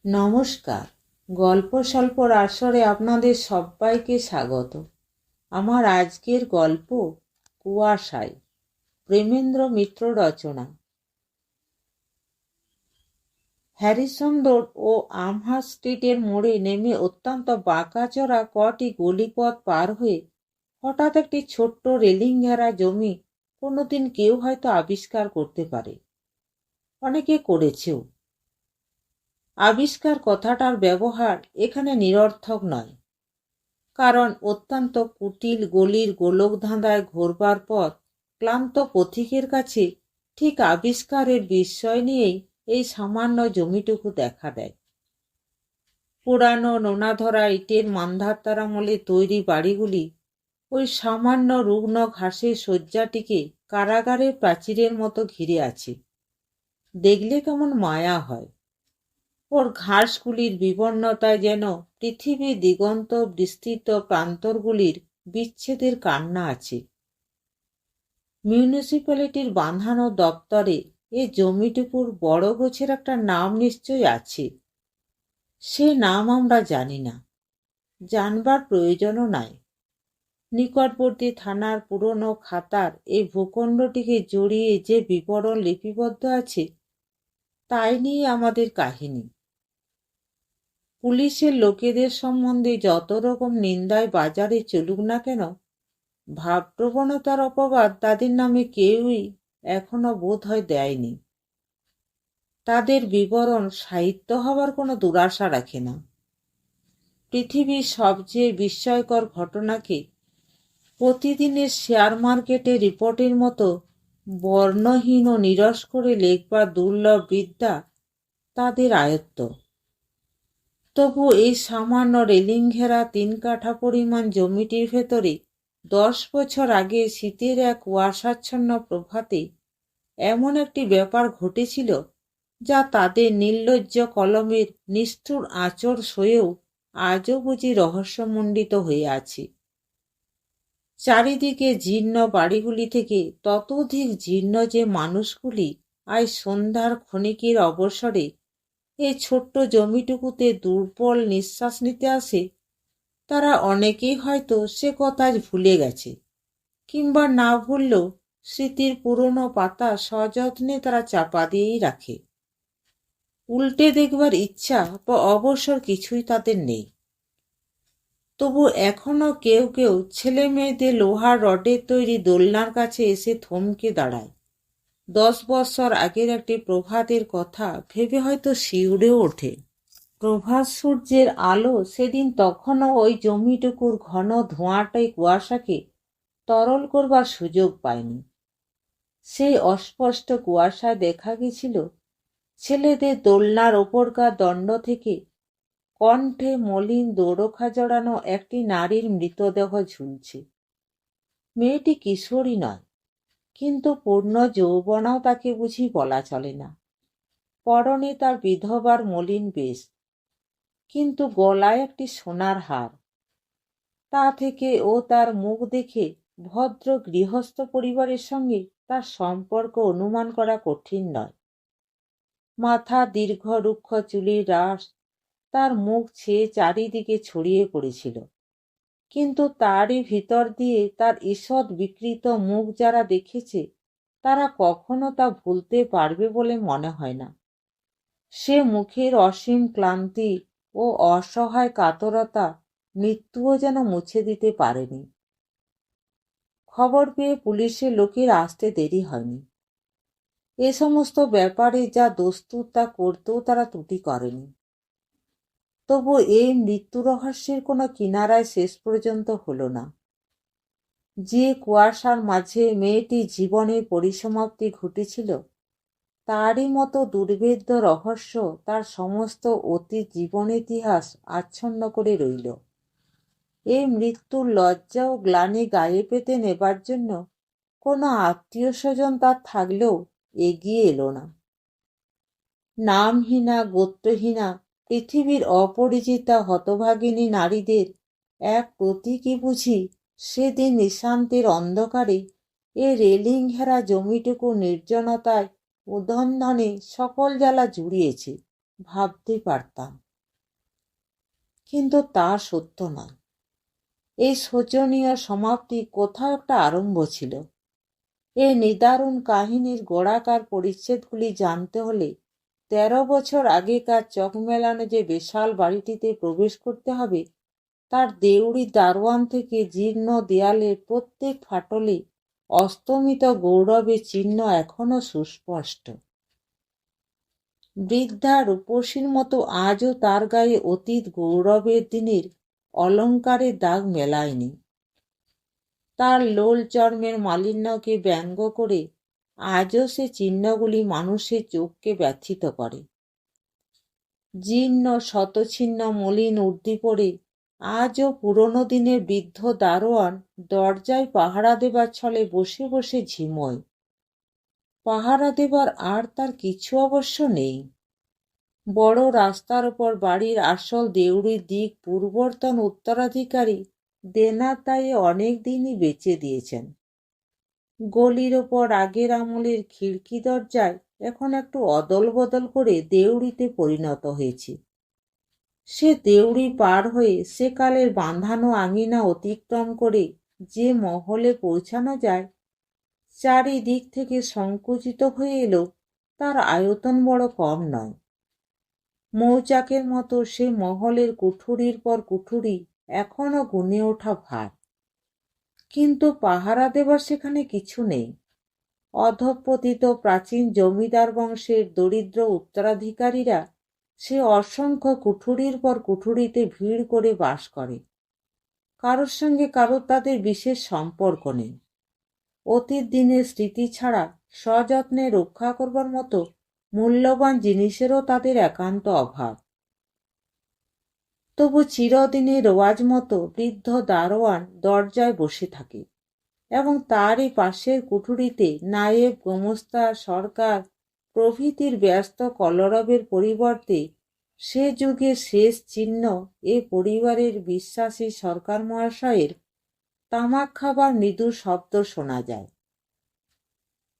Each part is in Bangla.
নমস্কার। গল্প স্বল্পর আসরে আপনাদের সবাইকে স্বাগত। আমার আজকের গল্প কুয়াশায়, প্রেমেন্দ্র মিত্র রচনা। হ্যারিসন রোড ও আমহার্স্ট স্ট্রিটের মোড়ে নেমে অত্যন্ত বাঁকাচড়া কটি গলিপথ পার হয়ে হঠাৎ একটি ছোট্ট রেলিং ঘেরা জমি কোনোদিন কেউ হয়তো আবিষ্কার করতে পারে, অনেকে করেছেও। আবিষ্কার কথাটার ব্যবহার এখানে নিরর্থক নয়, কারণ অত্যন্ত কুটিল গলির গোলকধাঁধায় ঘোরবার পর ক্লান্ত পথিকের কাছে ঠিক আবিষ্কারের বিস্ময় নিয়েই এই সামান্য জমিটুকু দেখা দেয়। পুরানো নোনাধরা ইটের মান্ধাতার আমলে তৈরি বাড়িগুলি ওই সামান্য রুগ্ন ঘাসের শয্যাটিকে কারাগারের প্রাচীরের মতো ঘিরে আছে। দেখলে কেমন মায়া হয়। ওর ঘাসগুলির বিবর্ণতায় যেন পৃথিবীর দিগন্ত বিস্তৃত প্রান্তরগুলির বিচ্ছেদের কান্না আছে। মিউনিসিপ্যালিটির বাঁধানো দপ্তরে এ জমিটুকুর বড় গোছের একটা নাম নিশ্চয় আছে। সে নাম আমরা জানি না, জানবার প্রয়োজনও নাই। নিকটবর্তী থানার পুরনো খাতার এই ভূখণ্ডটিকে জড়িয়ে যে বিবরণ লিপিবদ্ধ আছে তাই নিয়ে আমাদের কাহিনী। পুলিশের লোকেদের সম্বন্ধে যত রকম নিন্দায় বাজারে চলুক না কেন, ভাবপ্রবণতার অপবাদ তাদের নামে কেউই এখনো বোধ হয় দেয়নি। তাদের বিবরণ সাহিত্য হবার কোনো দুরাশা রাখে না। পৃথিবীর সবচেয়ে বিস্ময়কর ঘটনাকে প্রতিদিনের শেয়ার মার্কেটে রিপোর্টের মতো বর্ণহীন ও নিরস করে লেখবার দুর্লভ বিদ্যা তাদের আয়ত্ত। তবু এই সামান্য রেলিং ঘেরা 3 কাঠা পরিমাণ জমিটির ভেতরে 10 বছর আগে শীতের এক কুয়াশাচ্ছন্ন প্রভাতে এমন একটি ব্যাপার ঘটেছিল যা তাদের নির্লজ্জ কলমের নিষ্ঠুর আঁচড় সয়েও আজও বুঝি রহস্যমণ্ডিত হয়ে আছে। চারিদিকে জীর্ণ বাড়িগুলি থেকে ততোধিক জীর্ণ যে মানুষগুলি আজ সন্ধ্যার ক্ষণিকের অবসরে এই ছোট্ট জমিটুকুতে দুর্বল নিঃশ্বাস নিতে আসে, তারা অনেকেই হয়তো সে কথা ভুলে গেছে, কিংবা না ভুললেও স্মৃতির পুরনো পাতা সযত্নে তারা চাপা দিয়েই রাখে। উল্টে দেখবার ইচ্ছা বা অবসর কিছুই তাদের নেই। তবু এখনো কেউ কেউ ছেলে মেয়েদের লোহার রডের তৈরি দোলনার কাছে এসে থমকে দাঁড়ায়। 10 বছর আগের একটি প্রভাতের কথা ভেবে হয়তো শিউরেও ওঠে। প্রভাত সূর্যের আলো সেদিন তখনও ওই জমিটুকুর ঘন ধোঁয়াটাই কুয়াশাকে তরল করবার সুযোগ পায়নি। সেই অস্পষ্ট কুয়াশায় দেখা গেছিল ছেলেদের দোলনার ওপরকার দণ্ড থেকে কণ্ঠে মলিন দৌড়খা জড়ানো একটি নারীর মৃতদেহ ঝুলছে। মেয়েটি কিশোরী নয়, কিন্তু পূর্ণ যৌবনাও তাকে বুঝি বলা চলে না। পরনে তার বিধবার মলিন বেশ, কিন্তু গলায় একটি সোনার হার। তা থেকে ও তার মুখ দেখে ভদ্র গৃহস্থ পরিবারের সঙ্গে তার সম্পর্ক অনুমান করা কঠিন নয়। মাথা দীর্ঘ রুক্ষ চুলের রাশ তার মুখ ছেয়ে চারিদিকে ছড়িয়ে পড়েছিল, কিন্তু তারই ভিতর দিয়ে তার ঈষৎ বিকৃত মুখ যারা দেখেছে তারা কখনো তা ভুলতে পারবে বলে মনে হয় না। সে মুখের অসীম ক্লান্তি ও অসহায় কাতরতা মৃত্যুও যেন মুছে দিতে পারেনি। খবর পেয়ে পুলিশের লোকের আসতে দেরি হয়নি। এ সমস্ত ব্যাপারে যা দস্তুর তা করতেও তারা ত্রুটি করেনি। তবু এই মৃত্যু রহস্যের কোনো কিনারায় শেষ পর্যন্ত হলো না। যে কুয়াশার মাঝে মেয়েটির জীবনের পরিসমাপ্তি ঘটেছিল তারই মতো দুর্ভেদ্য রহস্য তার সমস্ত অতীত জীবন ইতিহাস আচ্ছন্ন করে রইল। এই মৃত্যুর লজ্জা ও গ্লানি গায়ে পেতে নেবার জন্য কোনো আত্মীয় স্বজন তার থাকলেও এগিয়ে এলো না। নামহীনা গোত্রহীনা পৃথিবীর অপরিচিতা হতভাগিনী নারীদের এক প্রতীকী বুঝি সেদিন নিশান্তের অন্ধকারে এ রেলিং ঘেরা জমিটুকু নির্জনতায় উদন্ধনে সকল জ্বালা জুড়িয়েছে, ভাবতে পারতাম, কিন্তু তা সত্য নয়। এই শোচনীয় সমাপ্তি কোথাও একটা আরম্ভ ছিল। এই নিদারুণ কাহিনীর গোড়াকার পরিচ্ছেদগুলি জানতে হলে 13 বছর আগেকার চোখ মেলানো যে বিশাল বাড়িটিতে প্রবেশ করতে হবে, তার দেউড়ি দারোয়ান থেকে জীর্ণ দেয়ালের প্রত্যেক ফাটলে অস্তমিত গৌরবের চিহ্ন এখনো সুস্পষ্ট। বৃদ্ধা রূপসীর মতো আজও তার গায়ে অতীত গৌরবের দিনের অলঙ্কারের দাগ মেলায়নি। তার লোল চর্মের মালিন্যকে ব্যঙ্গ করে আজও সে চিহ্নগুলি মানুষের চোখকে ব্যথিত করে। জীর্ণ শতছিন্ন মলিন উর্দি আজও পুরনো দিনের বৃদ্ধ দারোয়ান দরজায় পাহারা দেবার ছলে বসে বসে ঝিমোয়। পাহারা দেবার আর তার কিছু অবশ্য নেই। বড় রাস্তার ওপর বাড়ির আসল দেউড়ির দিক পূর্বতন উত্তরাধিকারী দেনার দায়ে অনেক দিনই বেচে দিয়েছেন। গলির ওপর আগের আমলের খিড়কি দরজায় এখন একটু অদল বদল করে দেউড়িতে পরিণত হয়েছে। সে দেউড়ি পার হয়ে সেকালের বাঁধানো আঙিনা অতিক্রম করে যে মহলে পৌঁছানো যায়, চারিদিক থেকে সংকুচিত হয়ে এলো তার আয়তন বড় কম নয়। মৌচাকের মতো সে মহলের কুঠুরির পর কুঠুরি এখনো গুনে ওঠা ভার, কিন্তু পাহারা দেবার সেখানে কিছু নেই। অধঃপতিত প্রাচীন জমিদার বংশের দরিদ্র উত্তরাধিকারীরা সে অসংখ্য কুঠুরির পর কুঠুরিতে ভিড় করে বাস করে। কারোর সঙ্গে কারোর তাদের বিশেষ সম্পর্ক নেই। অতীত দিনের স্মৃতি ছাড়া সযত্নে রক্ষা করবার মতো মূল্যবান জিনিসেরও তাদের একান্ত অভাব। তবু চিরদিনের রোয়াজ মতো বৃদ্ধ দারোয়ান দরজায় বসে থাকে এবং তারই পাশের কুঠুরিতে নায়েব, গোমস্তা, সরকার প্রভৃতির ব্যস্ত কলরবের পরিবর্তে সে যুগের শেষ চিহ্ন এ পরিবারের বিশ্বাসী সরকার মহাশয়ের তামাক খাবার মৃদু শব্দ শোনা যায়।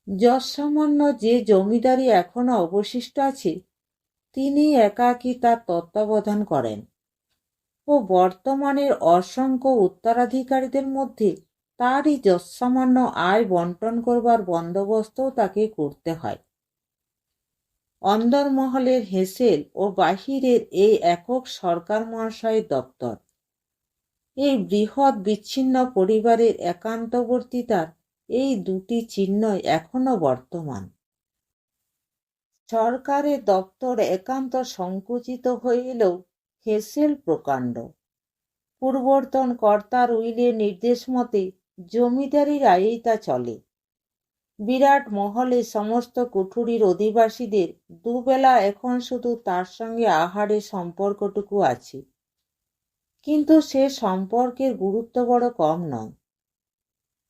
যৎসামান্য যে জমিদারি এখনো অবশিষ্ট আছে, তিনি একাকী তার তত্ত্বাবধান করেন ও বর্তমানের অসংখ্য উত্তরাধিকারীদের মধ্যে তারই যৎসামান্য আয় বন্টন করবার বন্দোবস্তও তাকে করতে হয়। অন্দরমহলের হেসেল ও বাহিরের এই একক সরকার মহাশয়ের দপ্তর, এই বৃহৎ বিচ্ছিন্ন পরিবারের একান্তবর্তিতার এই দুটি চিহ্নই এখনো বর্তমান। সরকারের দপ্তর একান্ত সংকুচিত হয়ে এলেও হেসেল প্রকাণ্ড। পূর্বতন কর্তার উইলের নির্দেশ মতে জমিদারির আয়েই তা চলে। বিরাট মহলে সমস্ত কুঠুরির অধিবাসীদের দুবেলা এখন শুধু তার সঙ্গে আহারের সম্পর্কটুকু আছে, কিন্তু সে সম্পর্কের গুরুত্ব বড় কম নয়।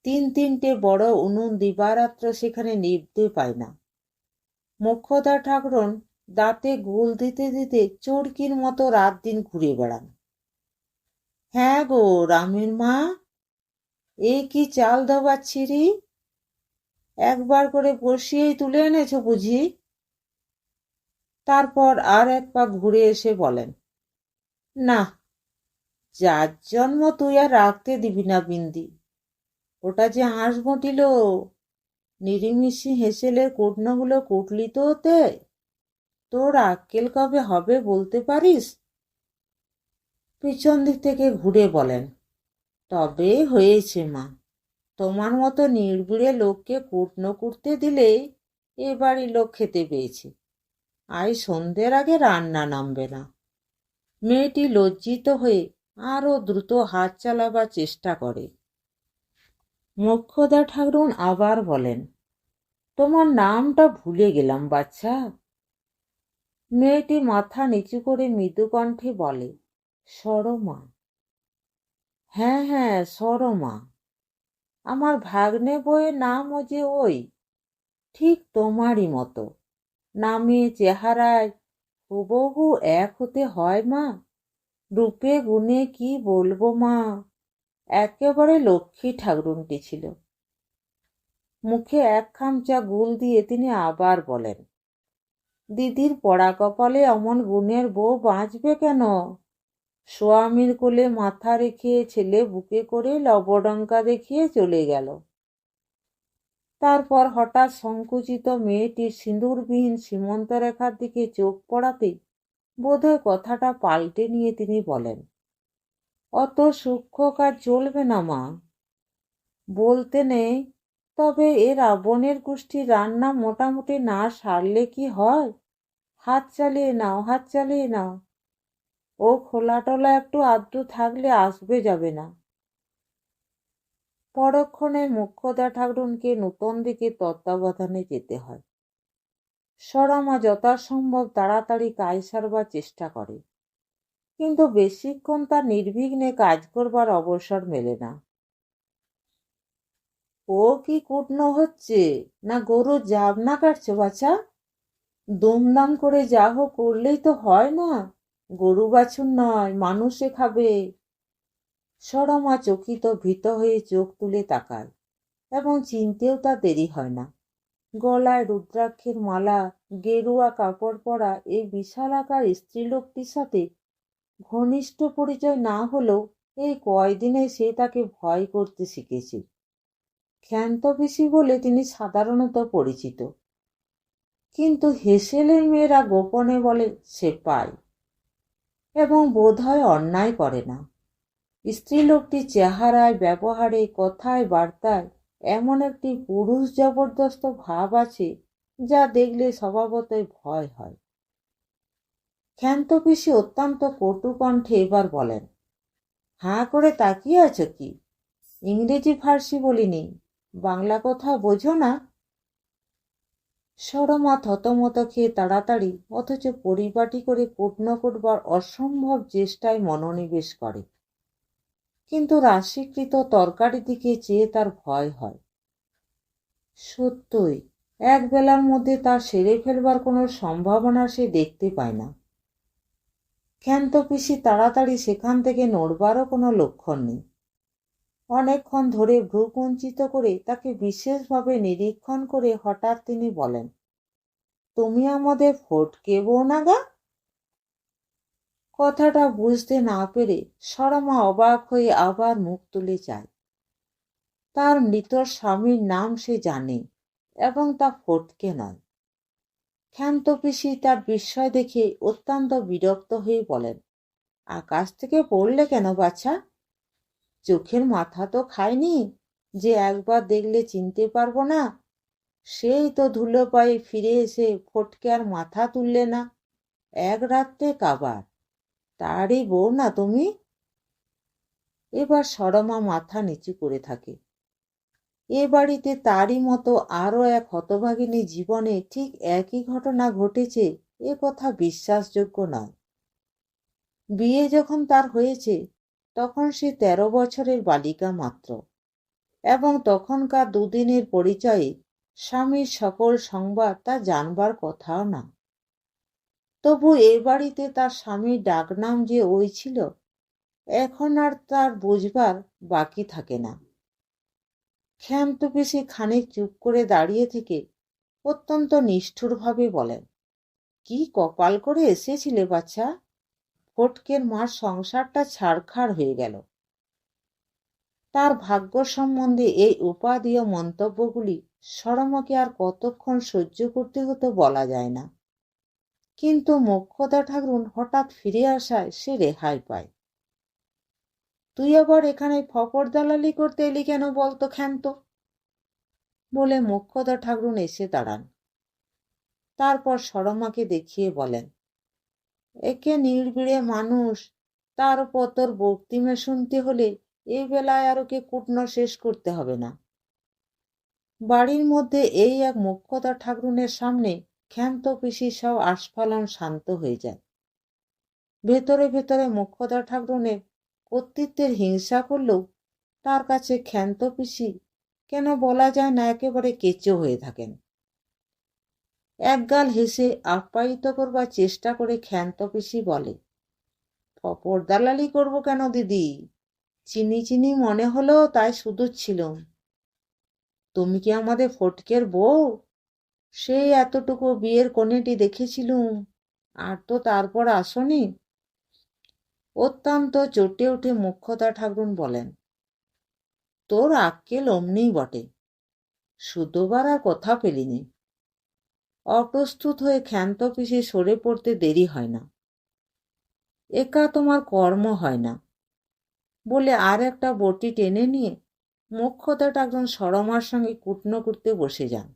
তিনটে বড় উনুন দিবারাত্র সেখানে নিভতে পায় না। মোক্ষদা ঠাকরুন দাঁতে গুল দিতে দিতে চোরকির মতো রাত দিন ঘুরে বেড়ান। হ্যাঁ গো রামের মা, এ কি চাল ধোবাচ্ছি রে? একবার করে বসিয়েই তুলে এনেছ বুঝি? তারপর আর এক পা ঘুরে এসে বলেন, না, যার জন্ম তুই আর রাখতে দিবি না বিন্দি। ওটা যে হাঁস ঘটিল, নিরিমিষি হেসেলের কুটনোগুলো কুটলি তো ওতে? তোর আক্কেল কবে হবে বলতে পারিস? পিছন দিক থেকে ঘুরে বলেন, তবে হয়েছে মা, তোমার মতো নির্বিড়ে লোককে কুটনো কুটতে দিলেই এ বাড়ির লোক খেতে পেয়েছে। আজ সন্ধ্যের আগে রান্না নামবে না। মেয়েটি লজ্জিত হয়ে আরো দ্রুত হাত চালাবার চেষ্টা করে। মোক্ষদা ঠাকরুন আবার বলেন, তোমার নামটা ভুলে গেলাম বাচ্চা। মেয়েটি মাথা নিচু করে মৃদু কণ্ঠে বলে, সরমা। হ্যাঁ হ্যাঁ, সরমা। আমার ভাগ্নে বউয়ের নামও যে ওই, ঠিক তোমারই মতো। নামে চেহারায় হুবহু এক হতে হয় মা। রূপে গুণে কি বলবো মা, একেবারে লক্ষ্মী ঠাকরুনটি ছিল। মুখে এক খামচা গুল দিয়ে তিনি আবার বলেন, দিদির পড়া কপালে অমন গুণের বউ বাঁচবে কেন? স্বামীর কোলে মাথা রেখে ছেলে বুকে করে লবডঙ্কা দেখিয়ে চলে গেল। তারপর হঠাৎ সংকুচিত মেয়েটির সিঁদুরবিহীন সীমন্তরেখার দিকে চোখ পড়াতেই বোধহয় কথাটা পাল্টে নিয়ে তিনি বলেন, অত সূক্ষ্ম কাজ চলবে না মা। বলতে নেই, তবে এ রাবণের গোষ্ঠীর রান্না মোটামুটি না সারলে কি হয়? হাত চালিয়ে নাও, হাত চালিয়ে নাও। ও খোলা টোলা একটু আধটু থাকলে আসবে যাবে না। পরক্ষণে মোক্ষদা ঠাকরুনকে নূতন দিকে তত্ত্বাবধানে যেতে হয়। সরমা যথাসম্ভব তাড়াতাড়ি কাজ সারবার চেষ্টা করে, কিন্তু বেশিক্ষণ তার নির্বিঘ্নে কাজ করবার অবসর মেলে না। ও কি কুটনো হচ্ছে, না গরু জাবনা কাটছো বাছা? দুমদাম করে যা হোক করলেই তো হয় না। গরু বাছুর নয়, মানুষে খাবে। সরমা চকিত ভীত হয়ে চোখ তুলে তাকায়, এবং চিনতেও তার দেরি হয় না। গলায় রুদ্রাক্ষের মালা, গেরুয়া কাপড় পরা এই বিশালাকার স্ত্রীলোকটির সাথে ঘনিষ্ঠ পরিচয় না হলেও এই কয়দিনে সে তাকে ভয় করতে শিখেছে। ক্ষান্ত পিসি বলে তিনি সাধারণত পরিচিত, কিন্তু হেসেলের মেয়েরা গোপনে বলে সে পায়, এবং বোধহয় অন্যায় করে না। স্ত্রীলোকটির চেহারায়, ব্যবহারে, কথায়, বার্তায় এমন একটি পুরুষ জবরদস্ত ভাব আছে যা দেখলে স্বভাবতই ভয় হয়। ক্ষান্ত পিসি অত্যন্ত কটু কণ্ঠে এবার বলেন, হাঁ করে তাকিয়ে আছো কি? ইংরেজি ফার্সি বলিনি, বাংলা কথা বোঝো না? সরমা থতমত খেয়ে তাড়াতাড়ি অথচ পরিপাটি করে কুটনো করবার অসম্ভব চেষ্টায় মনোনিবেশ করে, কিন্তু রাশিকৃত তরকারি দিকে চেয়ে তার ভয় হয়। সত্যই এক বেলার মধ্যে তার সেরে ফেলবার কোনো সম্ভাবনা সে দেখতে পায় না। ক্ষান্ত পিসি তাড়াতাড়ি সেখান থেকে নড়বারও কোনো লক্ষণ নেই। অনেকক্ষণ ধরে ভ্রু কুঞ্চিত করে তাকে বিশেষভাবে নিরীক্ষণ করে হঠাৎ তিনি বলেন, তুমি আমাদের ফটকে বউ না গা? কথাটা বুঝতে না পেরে সরমা অবাক হয়ে আবার মুখ তুলে চায়। তার মৃত স্বামীর নাম সে জানে, এবং তা ফটকে নয়। ক্ষান্ত পিসি তার বিস্ময় দেখে অত্যন্ত বিরক্ত হয়ে বলেন, আকাশ থেকে পড়লে কেন বাছা? চোখের মাথা তো খায়নি যে একবার দেখলে চিনতে পারবো না? সেই তো ধুলো পায়ে ফিরে এসে ফটকে আর মাথা তুললে না, এক রাত্রে কাবার। তারই বউ না তুমি? এবার সরমা মাথা নিচু করে থাকে। এ বাড়িতে তারই মতো আরও এক হতভাগিনী জীবনে ঠিক একই ঘটনা ঘটেছে, এ কথা বিশ্বাসযোগ্য নয়। বিয়ে যখন তার হয়েছে তখন সে 13 বছরের বালিকা মাত্র, এবং তখনকার দুদিনের পরিচয়ে স্বামীর সকল সংবাদ তা জানবার কথাও না। তবু এ বাড়িতে তার স্বামীর ডাকনাম যে ওই ছিল, এখন আর তার বুঝবার বাকি থাকে না। ক্ষান্ত পিসি খানিক চুপ করে দাঁড়িয়ে থেকে অত্যন্ত নিষ্ঠুরভাবে বলেন, কি কপাল করে এসেছিলে বাচ্চা, ফটকের মার সংসারটা ছাড়খাড় হয়ে গেল। তার ভাগ্য সম্বন্ধে এই উপাদেয় মন্তব্যগুলি সরমাকে আর কতক্ষণ সহ্য করতে হতো বলা যায় না, কিন্তু মোক্ষদা ঠাকরুন হঠাৎ ফিরে আসায় সে রেহাই পায়। তুই আবার এখানে ফপর দালালি করতে এলি কেন বলতো ক্ষান্ত? বলে মোক্ষদা ঠাকরুন এসে দাঁড়ান। তারপর সরমাকে দেখিয়ে বলেন, একে নির্বিড়ে মানুষ, তার উপর তোর বক্তিমে শুনতে হলে এই বেলায় আর ওকে কুটনো শেষ করতে হবে না। বাড়ির মধ্যে এই এক মোক্ষদা ঠাকরুনের সামনে ক্ষান্ত পিসির সব আস্ফালন শান্ত হয়ে যায়। ভেতরে ভেতরে মোক্ষদা ঠাকরুনের কর্তৃত্বের হিংসা করলেও তার কাছে ক্ষান্ত পিসি কেন বলা যায় না একেবারে কেঁচো হয়ে থাকেন। একগাল হেসে আপ্যায়িত করবার চেষ্টা করে ক্ষান্ত পিসি বলে, ফপর দালালি করবো কেন দিদি? চিনি চিনি মনে হলো তাই শুধু ছিলুম। তুমি কি আমাদের ফটকের বউ? সেই এতটুকু বিয়ের কনেটি দেখেছিলুম, আর তো তারপর আসনি। অত্যন্ত চটে উঠে মোক্ষদা ঠাকরুন বলেন, তোর আক্কেল অমনিই বটে, শুধোবার আর কথা পেলিনি। অপ্রস্তুত হয়ে ক্ষান্ত পিছে সরে পড়তে দেরি হয় না, একা তোমার কর্ম হয় না বলে আর একটা বটি টেনে নিয়ে মোক্ষদাটা একজন সরমার সঙ্গে কুটনো করতে বসে যান।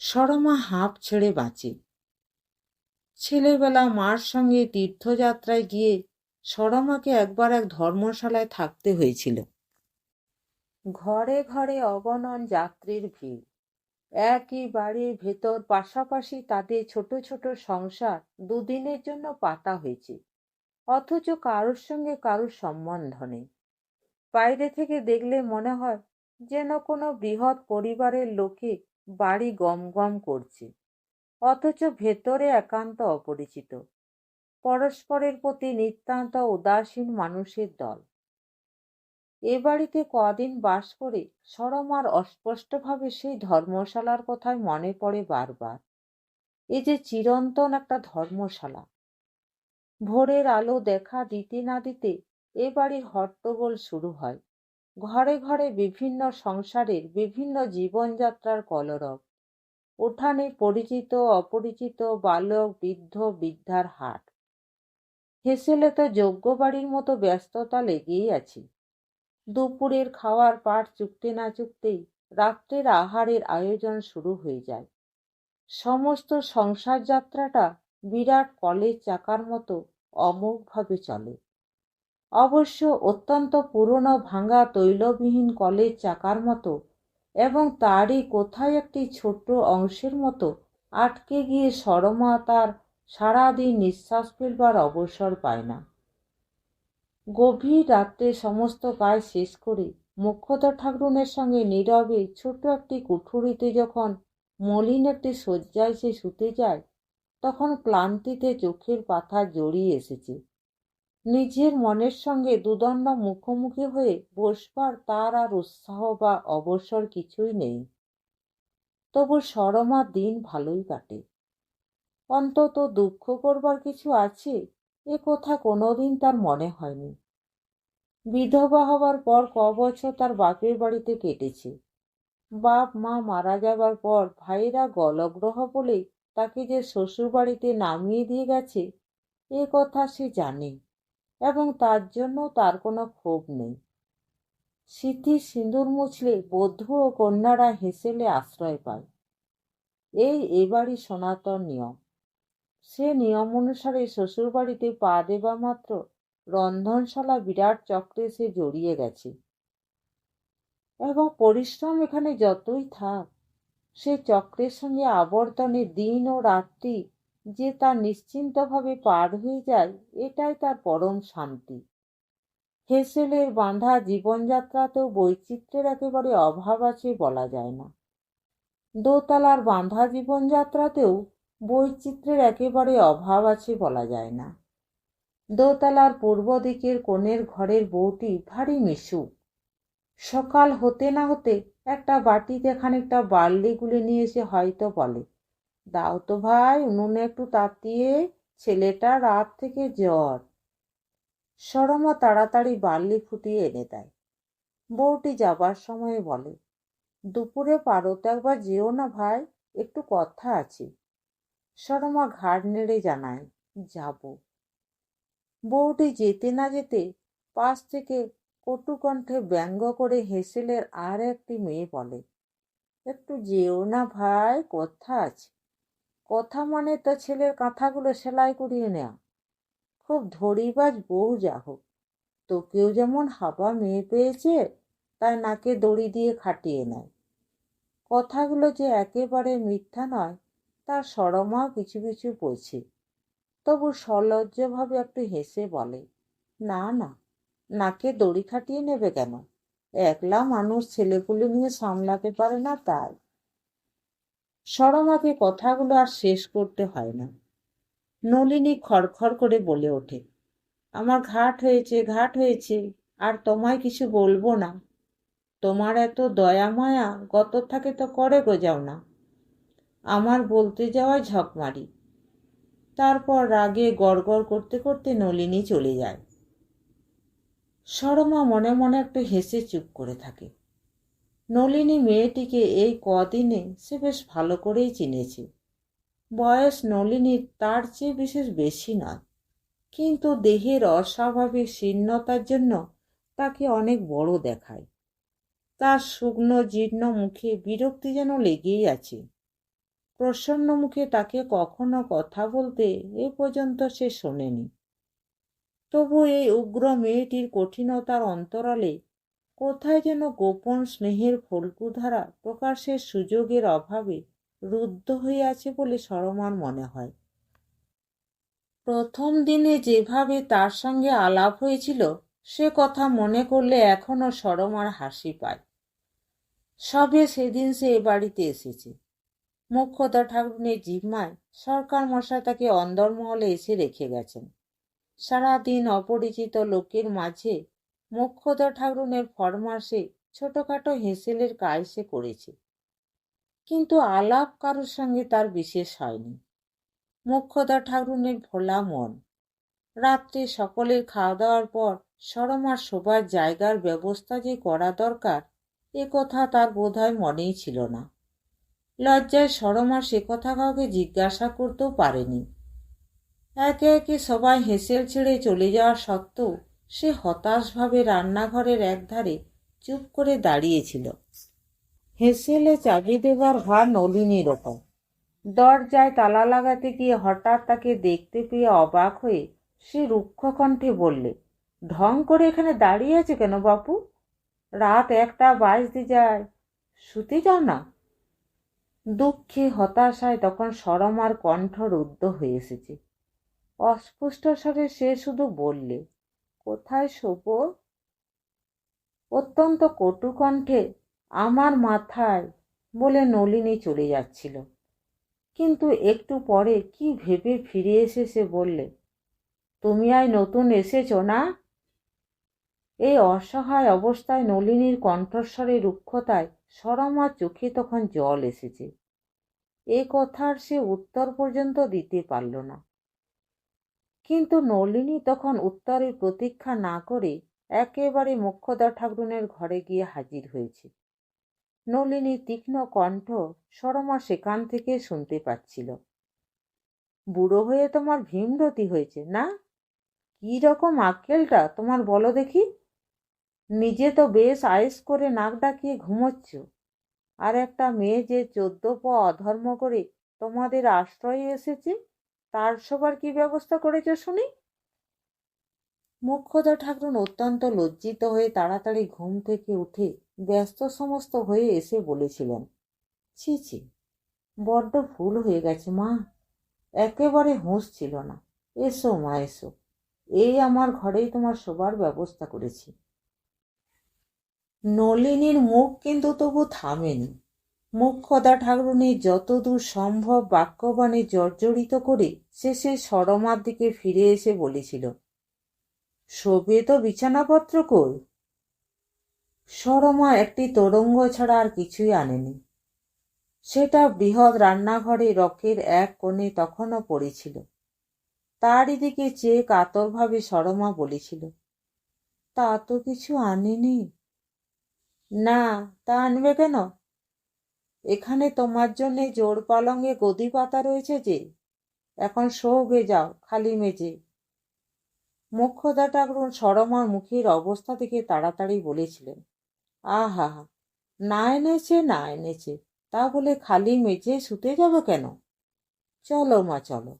সরমা হাঁপ ছেড়ে বাঁচে। ছেলেবেলা মার সঙ্গে তীর্থযাত্রায় গিয়ে সরমাকে একবার এক ধর্মশালায় থাকতে হয়েছিল। ঘরে ঘরে অগণন যাত্রীর ভিড়, একই বাড়ির ভেতর পাশাপাশি তাদের ছোট ছোট সংসার দুদিনের জন্য পাতা হয়েছে, অথচ কারোর সঙ্গে কারোর সম্বন্ধ নেই। বাইরে থেকে দেখলে মনে হয় যেন কোনো বৃহৎ পরিবারের লোকে বাড়ি গম গম করছে, অথচ ভেতরে একান্ত অপরিচিত, পরস্পরের প্রতি নিতান্ত উদাসীন মানুষের দল। এ বাড়িতে কদিন বাস করে সরমার অস্পষ্টভাবে সেই ধর্মশালার কথাই মনে পড়ে বারবার। এ যে চিরন্তন একটা ধর্মশালা। ভোরের আলো দেখা দিতে না দিতে এ বাড়ির হট্টগোল শুরু হয়। ঘরে ঘরে বিভিন্ন সংসারের বিভিন্ন জীবনযাত্রার কলরব। উঠানে পরিচিত অপরিচিত বালক বৃদ্ধ বৃদ্ধার হাট। হেসেলে তো যোগ্য বাড়ির মতো ব্যস্ততা লেগেই আছে। দুপুরের খাওয়ার পাট চুকতে না চুকতেই রাত্রের আহারের আয়োজন শুরু হয়ে যায়। সমস্ত সংসার যাত্রাটা বিরাট কলের চাকার মতো অমোঘভাবে চলে। অবশ্য অত্যন্ত পুরনো ভাঙা তৈলবিহীন কলের চাকার মতো, এবং তারই কোথায় একটি ছোট্ট অংশের মতো আটকে গিয়ে সরমা তার সারাদিন নিঃশ্বাস ফেলবার অবসর পায় না। গভীর রাত্রে সমস্ত কাজ শেষ করে মোক্ষদা ঠাকরুনের সঙ্গে নীরবে ছোট একটি কুঠুরিতে যখন মলিন একটি শয্যায় সে শুতে যায়, তখন ক্লান্তিতে চোখের পাতা জড়িয়ে এসেছে। নিজের মনের সঙ্গে দুদণ্ড মুখোমুখি হয়ে বসবার তার আর উৎসাহ বা অবসর কিছুই নেই। তবু সরমার দিন ভালোই কাটে। অন্তত দুঃখ করবার কিছু আছে এ কথা কোনোদিন তার মনে হয়নি। বিধবা হবার পর বছর তার বাপের বাড়িতে কেটেছে। বাপ মা মারা যাবার পর ভাইরা গলগ্রহ বলেই তাকে যে শ্বশুর বাড়িতে নামিয়ে দিয়ে গেছে এ কথা সে জানে, এবং তার জন্য তার কোনো ক্ষোভ নেই। স্মৃতির সিঁদুর মুছলে বধূ ও কন্যারা হেসেলে আশ্রয় পায়, এই এবারই সনাতন নিয়ম। সে নিয়ম অনুসারে শ্বশুরবাড়িতে পা দেবা মাত্র রন্ধনশালা বিরাট চক্রে সে জড়িয়ে গেছে, এবং পরিশ্রম এখানে যতই থাক সে চক্রের সঙ্গে আবর্তনে দিন ও রাত্রি যে তার নিশ্চিন্তভাবে পার হয়ে যায়, এটাই তার পরম শান্তি। হেসেলের বাঁধা জীবনযাত্রাতেও বৈচিত্র্যের একেবারে অভাব আছে বলা যায় না। দোতলার বাঁধা জীবনযাত্রাতেও বৈচিত্র্যের একেবারে অভাব আছে বলা যায় না। দোতলার পূর্ব দিকের কোণের ঘরের বউটি ভারী মিশুক। সকাল হতে না হতে একটা বাটিতে খানিকটা বার্লি গুলে নিয়ে এসে হয়তো বলে, দাও তো ভাই উনুনে একটু তাতিয়ে, ছেলেটা রাত থেকে জ্বর। সরমা তাড়াতাড়ি বার্লি ফুটিয়ে এনে দেয়। বউটি যাবার সময়ে বলে, দুপুরে পারো তো একবার যেও না ভাই, একটু কথা আছে। সরমা ঘাড় নেড়ে জানায়, যাব। বউটি যেতে না যেতে পাশ থেকে কটু কণ্ঠে ব্যঙ্গ করে হেসেলের আর একটি মেয়ে বলে, একটু যেও না ভাই, কথা আছে। কথা মানে তো ছেলের কাঁথাগুলো সেলাই করিয়ে নেওয়া। খুব ধড়িবাজ বউ যা হোক, তোকেও যেমন হাবা মেয়ে পেয়েছে, তাই নাকে দড়ি দিয়ে খাটিয়ে নেয়। কথাগুলো যে একেবারে মিথ্যা নয় তার সরমাও কিছু কিছু বোঝে, তবু সলজ্জভাবে একটু হেসে বলে, না না, নাকে দড়ি খাটিয়ে নেবে কেন, একলা মানুষ ছেলেপুলে নিয়ে সামলাতে পারে না তাই। সরমাকে কথাগুলো আর শেষ করতে হয় না। নলিনী খড়খড় করে বলে ওঠে, আমার ঘাট হয়েছে, ঘাট হয়েছে, আর তোমায় কিছু বলবো না। তোমার এত দয়া মায়া গত থাকে তো করে গো যাও না। আমার বলতে যাওয়ায় ঝকমারি। তারপর রাগে গড়গড় করতে করতে নলিনী চলে যায়। সরমা মনে মনে একটু হেসে চুপ করে থাকে। নলিনী মেয়েটিকে এই কদিনে সে বেশ ভালো করেই চিনেছে। বয়স নলিনীর তার চেয়ে বিশেষ বেশি নয়, কিন্তু দেহের অস্বাভাবিক শীর্ণতার জন্য তাকে অনেক বড় দেখায়। তার শুকনো জীর্ণ মুখে বিরক্তি যেন লেগেই আছে। প্রসন্ন মুখে তাকে কখনো কথা বলতে এ পর্যন্ত সে শোনেনি। তবু এই উগ্র মেয়েটির কঠিনতার অন্তরালে কোথায় যেন গোপন স্নেহের ফল্গুধারা প্রকাশের সুযোগের অভাবে রুদ্ধ হয়ে আছে বলে সরমার মনে হয়। প্রথম দিনে যেভাবে তার সঙ্গে আলাপ হয়েছিল সে কথা মনে করলে এখনো সরমার হাসি পায়। সবে সেদিন সে এ বাড়িতে এসেছে। মোক্ষদা ঠাকুরনের জিম্মায় সরকার মশাই তাকে অন্দরমহলে এসে রেখে গেছেন। সারাদিন অপরিচিত লোকের মাঝে মোক্ষদা ঠাকুরনের ফরমাসে ছোটখাটো হেঁসেলের কাজ সে করেছে, কিন্তু আলাপ কারোর সঙ্গে তার বিশেষ হয়নি। মোক্ষদা ঠাকুরনের ভোলা মন। রাত্রে সকলের খাওয়া দাওয়ার পর সরমার শোবার জায়গার ব্যবস্থা যে করা দরকার এ কথা তার বোধহয় মনেই ছিল না। লজ্জায় সরমা সে কথা কাউকে জিজ্ঞাসা করতেও পারেনি। একে একে সবাই হেঁসেল ছেড়ে চলে যাওয়া সত্ত্বেও সে হতাশভাবে রান্নাঘরের একধারে চুপ করে দাঁড়িয়েছিল। হেঁসেলে চাবি দেবার ভার নলিনীর ওপর। দরজায় তালা লাগাতে গিয়ে হঠাৎ তাকে দেখতে পেয়ে অবাক হয়ে সে রুক্ষ কণ্ঠে বললে, ঢং করে এখানে দাঁড়িয়ে আছে কেন বাপু? রাত 1টা বাজতে যায়, শুতে যাও না? দুঃখে হতাশায় তখন সরমার কণ্ঠ রুদ্ধ হয়ে এসেছে। অস্পষ্ট স্বরে সে শুধু বললে, কোথায় শোবো? অত্যন্ত কটু কণ্ঠে, আমার মাথায়, বলে নলিনী চলে যাচ্ছিল। কিন্তু একটু পরে কি ভেবে ফিরে এসে সে বললে, তুমি আজ নতুন এসেছো না? এই অসহায় অবস্থায় নলিনীর কণ্ঠস্বরে রুক্ষতায় সরমার চোখে তখন জল এসেছে। এ কথার সে উত্তর পর্যন্ত দিতে পারল না। কিন্তু নলিনী তখন উত্তরের প্রতীক্ষা না করে একেবারে মোক্ষদা ঠাকুরনের ঘরে গিয়ে হাজির হয়েছে। নলিনীর তীক্ষ্ণ কণ্ঠ সরমা সেখান থেকে শুনতে পাচ্ছিল। বুড়ো হয়ে তোমার ভীমরতি হয়েছে না? কি রকম আক্কেলটা তোমার বলো দেখি? নিজে তো বেশ আয়েস করে নাক ডাকিয়ে ঘুমোচ্ছ, আর একটা মেয়ে যে 14 পা অধর্ম করে তোমাদের আশ্রয়ে এসেছে তার সবার কি ব্যবস্থা করেছ শুনি? মোক্ষদা ঠাকুরন অত্যন্ত লজ্জিত হয়ে তাড়াতাড়ি ঘুম থেকে উঠে ব্যস্ত সমস্ত হয়ে এসে বলেছিলেন, ছি ছি, বড্ড ভুল হয়ে গেছে মা, একেবারে হুঁশ ছিল না। এসো মা এসো, এই আমার ঘরেই তোমার শোবার ব্যবস্থা করেছি। নলিনীর মুখ কিন্তু তবু থামেনি। মোক্ষদা ঠাকুরনী যতদূর সম্ভব বাক্যবাণে জর্জরিত করে শেষে সরমার দিকে ফিরে এসে বলেছিল, শোবে তো বিছানাপত্র কই? সরমা একটি তোরঙ্গ ছাড়া আর কিছুই আনেনি। সেটা বৃহৎ রান্নাঘরে রকের এক কোণে তখনও পড়েছিল। তারই দিকে চেয়ে কাতরভাবে সরমা বলেছিল, তা তো কিছু আনেনি। না, তা আনবে কেন? এখানে তোমার জন্যে জোড় পালঙে গদি পাতা রয়েছে যে, এখন শোবে যাও খালি মেজে। মোক্ষদা ঠাকুর সরমার মুখের অবস্থা থেকে তাড়াতাড়ি বলেছিলেন, আহা, না এনেছে না এনেছে, তা বলে খালি মেঝে শুতে যাবে কেন? চলো মা চলো,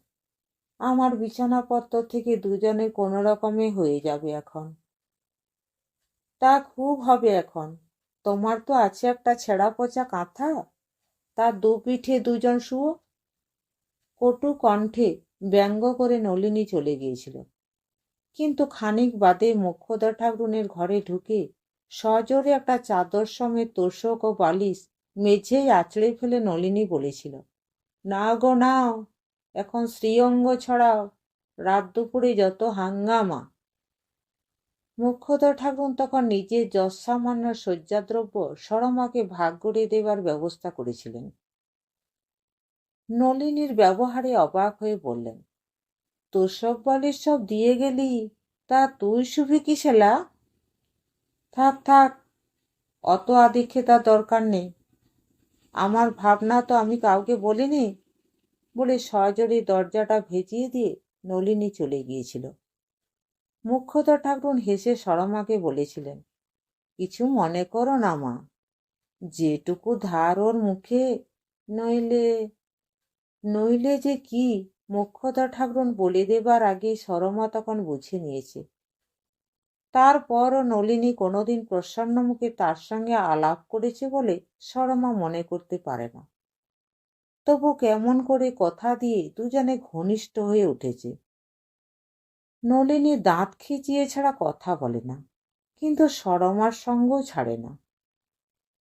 আমার বিছানাপত্র থেকে দুজনের কোনো রকমে হয়ে যাবে এখন। তা খুব হবে এখন, তোমার তো আছে একটা ছেঁড়া পচা কাঁথা, তার দুপিঠে দুজন শুও। কটু কণ্ঠে ব্যঙ্গ করে নলিনী চলে গিয়েছিল। কিন্তু খানিক বাদে মোক্ষদা ঠাকুরনের ঘরে ঢুকে সজোরে একটা চাদর সমেত তোষক ও বালিশ মেঝেই আছড়ে ফেলে নলিনী বলেছিল, নাও গো নাও, এখন শ্রীঅঙ্গ ছড়াও, রাত দুপুরে যত হাঙ্গামা। মোক্ষদা ঠাকুর তখন নিজের যৎসামান্য শয্যাদ্রব্য সরমাকে ভাগ করে দেবার ব্যবস্থা করেছিলেন। নলিনীর ব্যবহারে অবাক হয়ে বললেন, তোষক বালিশ সব দিয়ে গেলি, তা তুই শুবি কি শেলা? থাক থাক, অত আদিক্ষেতার দরকার নেই। আমার ভাবনা তো আমি কাউকে বলিনি, বলে সজোরে দরজাটা ভেজিয়ে দিয়ে নলিনী চলে গিয়েছিল। মুখ্যতর ঠাকুর হেসে সরমাকে বলেছিলেন, কিছু মনে করো না মা, যেটুকু ধার ওর মুখে, নইলে নইলে যে কি, মুখ্যতর ঠাকুর বলে দেবার আগেই সরমা তখন বুঝে নিয়েছে। তারপরও নলিনী কোনোদিন প্রসন্ন মুখে তার সঙ্গে আলাপ করেছে বলে সরমা মনে করতে পারে না। তবু কেমন করে কথা দিয়ে দুজনে ঘনিষ্ঠ হয়ে উঠেছে। নলিনী দাঁত খিচিয়ে ছাড়া কথা বলে না, কিন্তু সরমার সঙ্গও ছাড়ে না।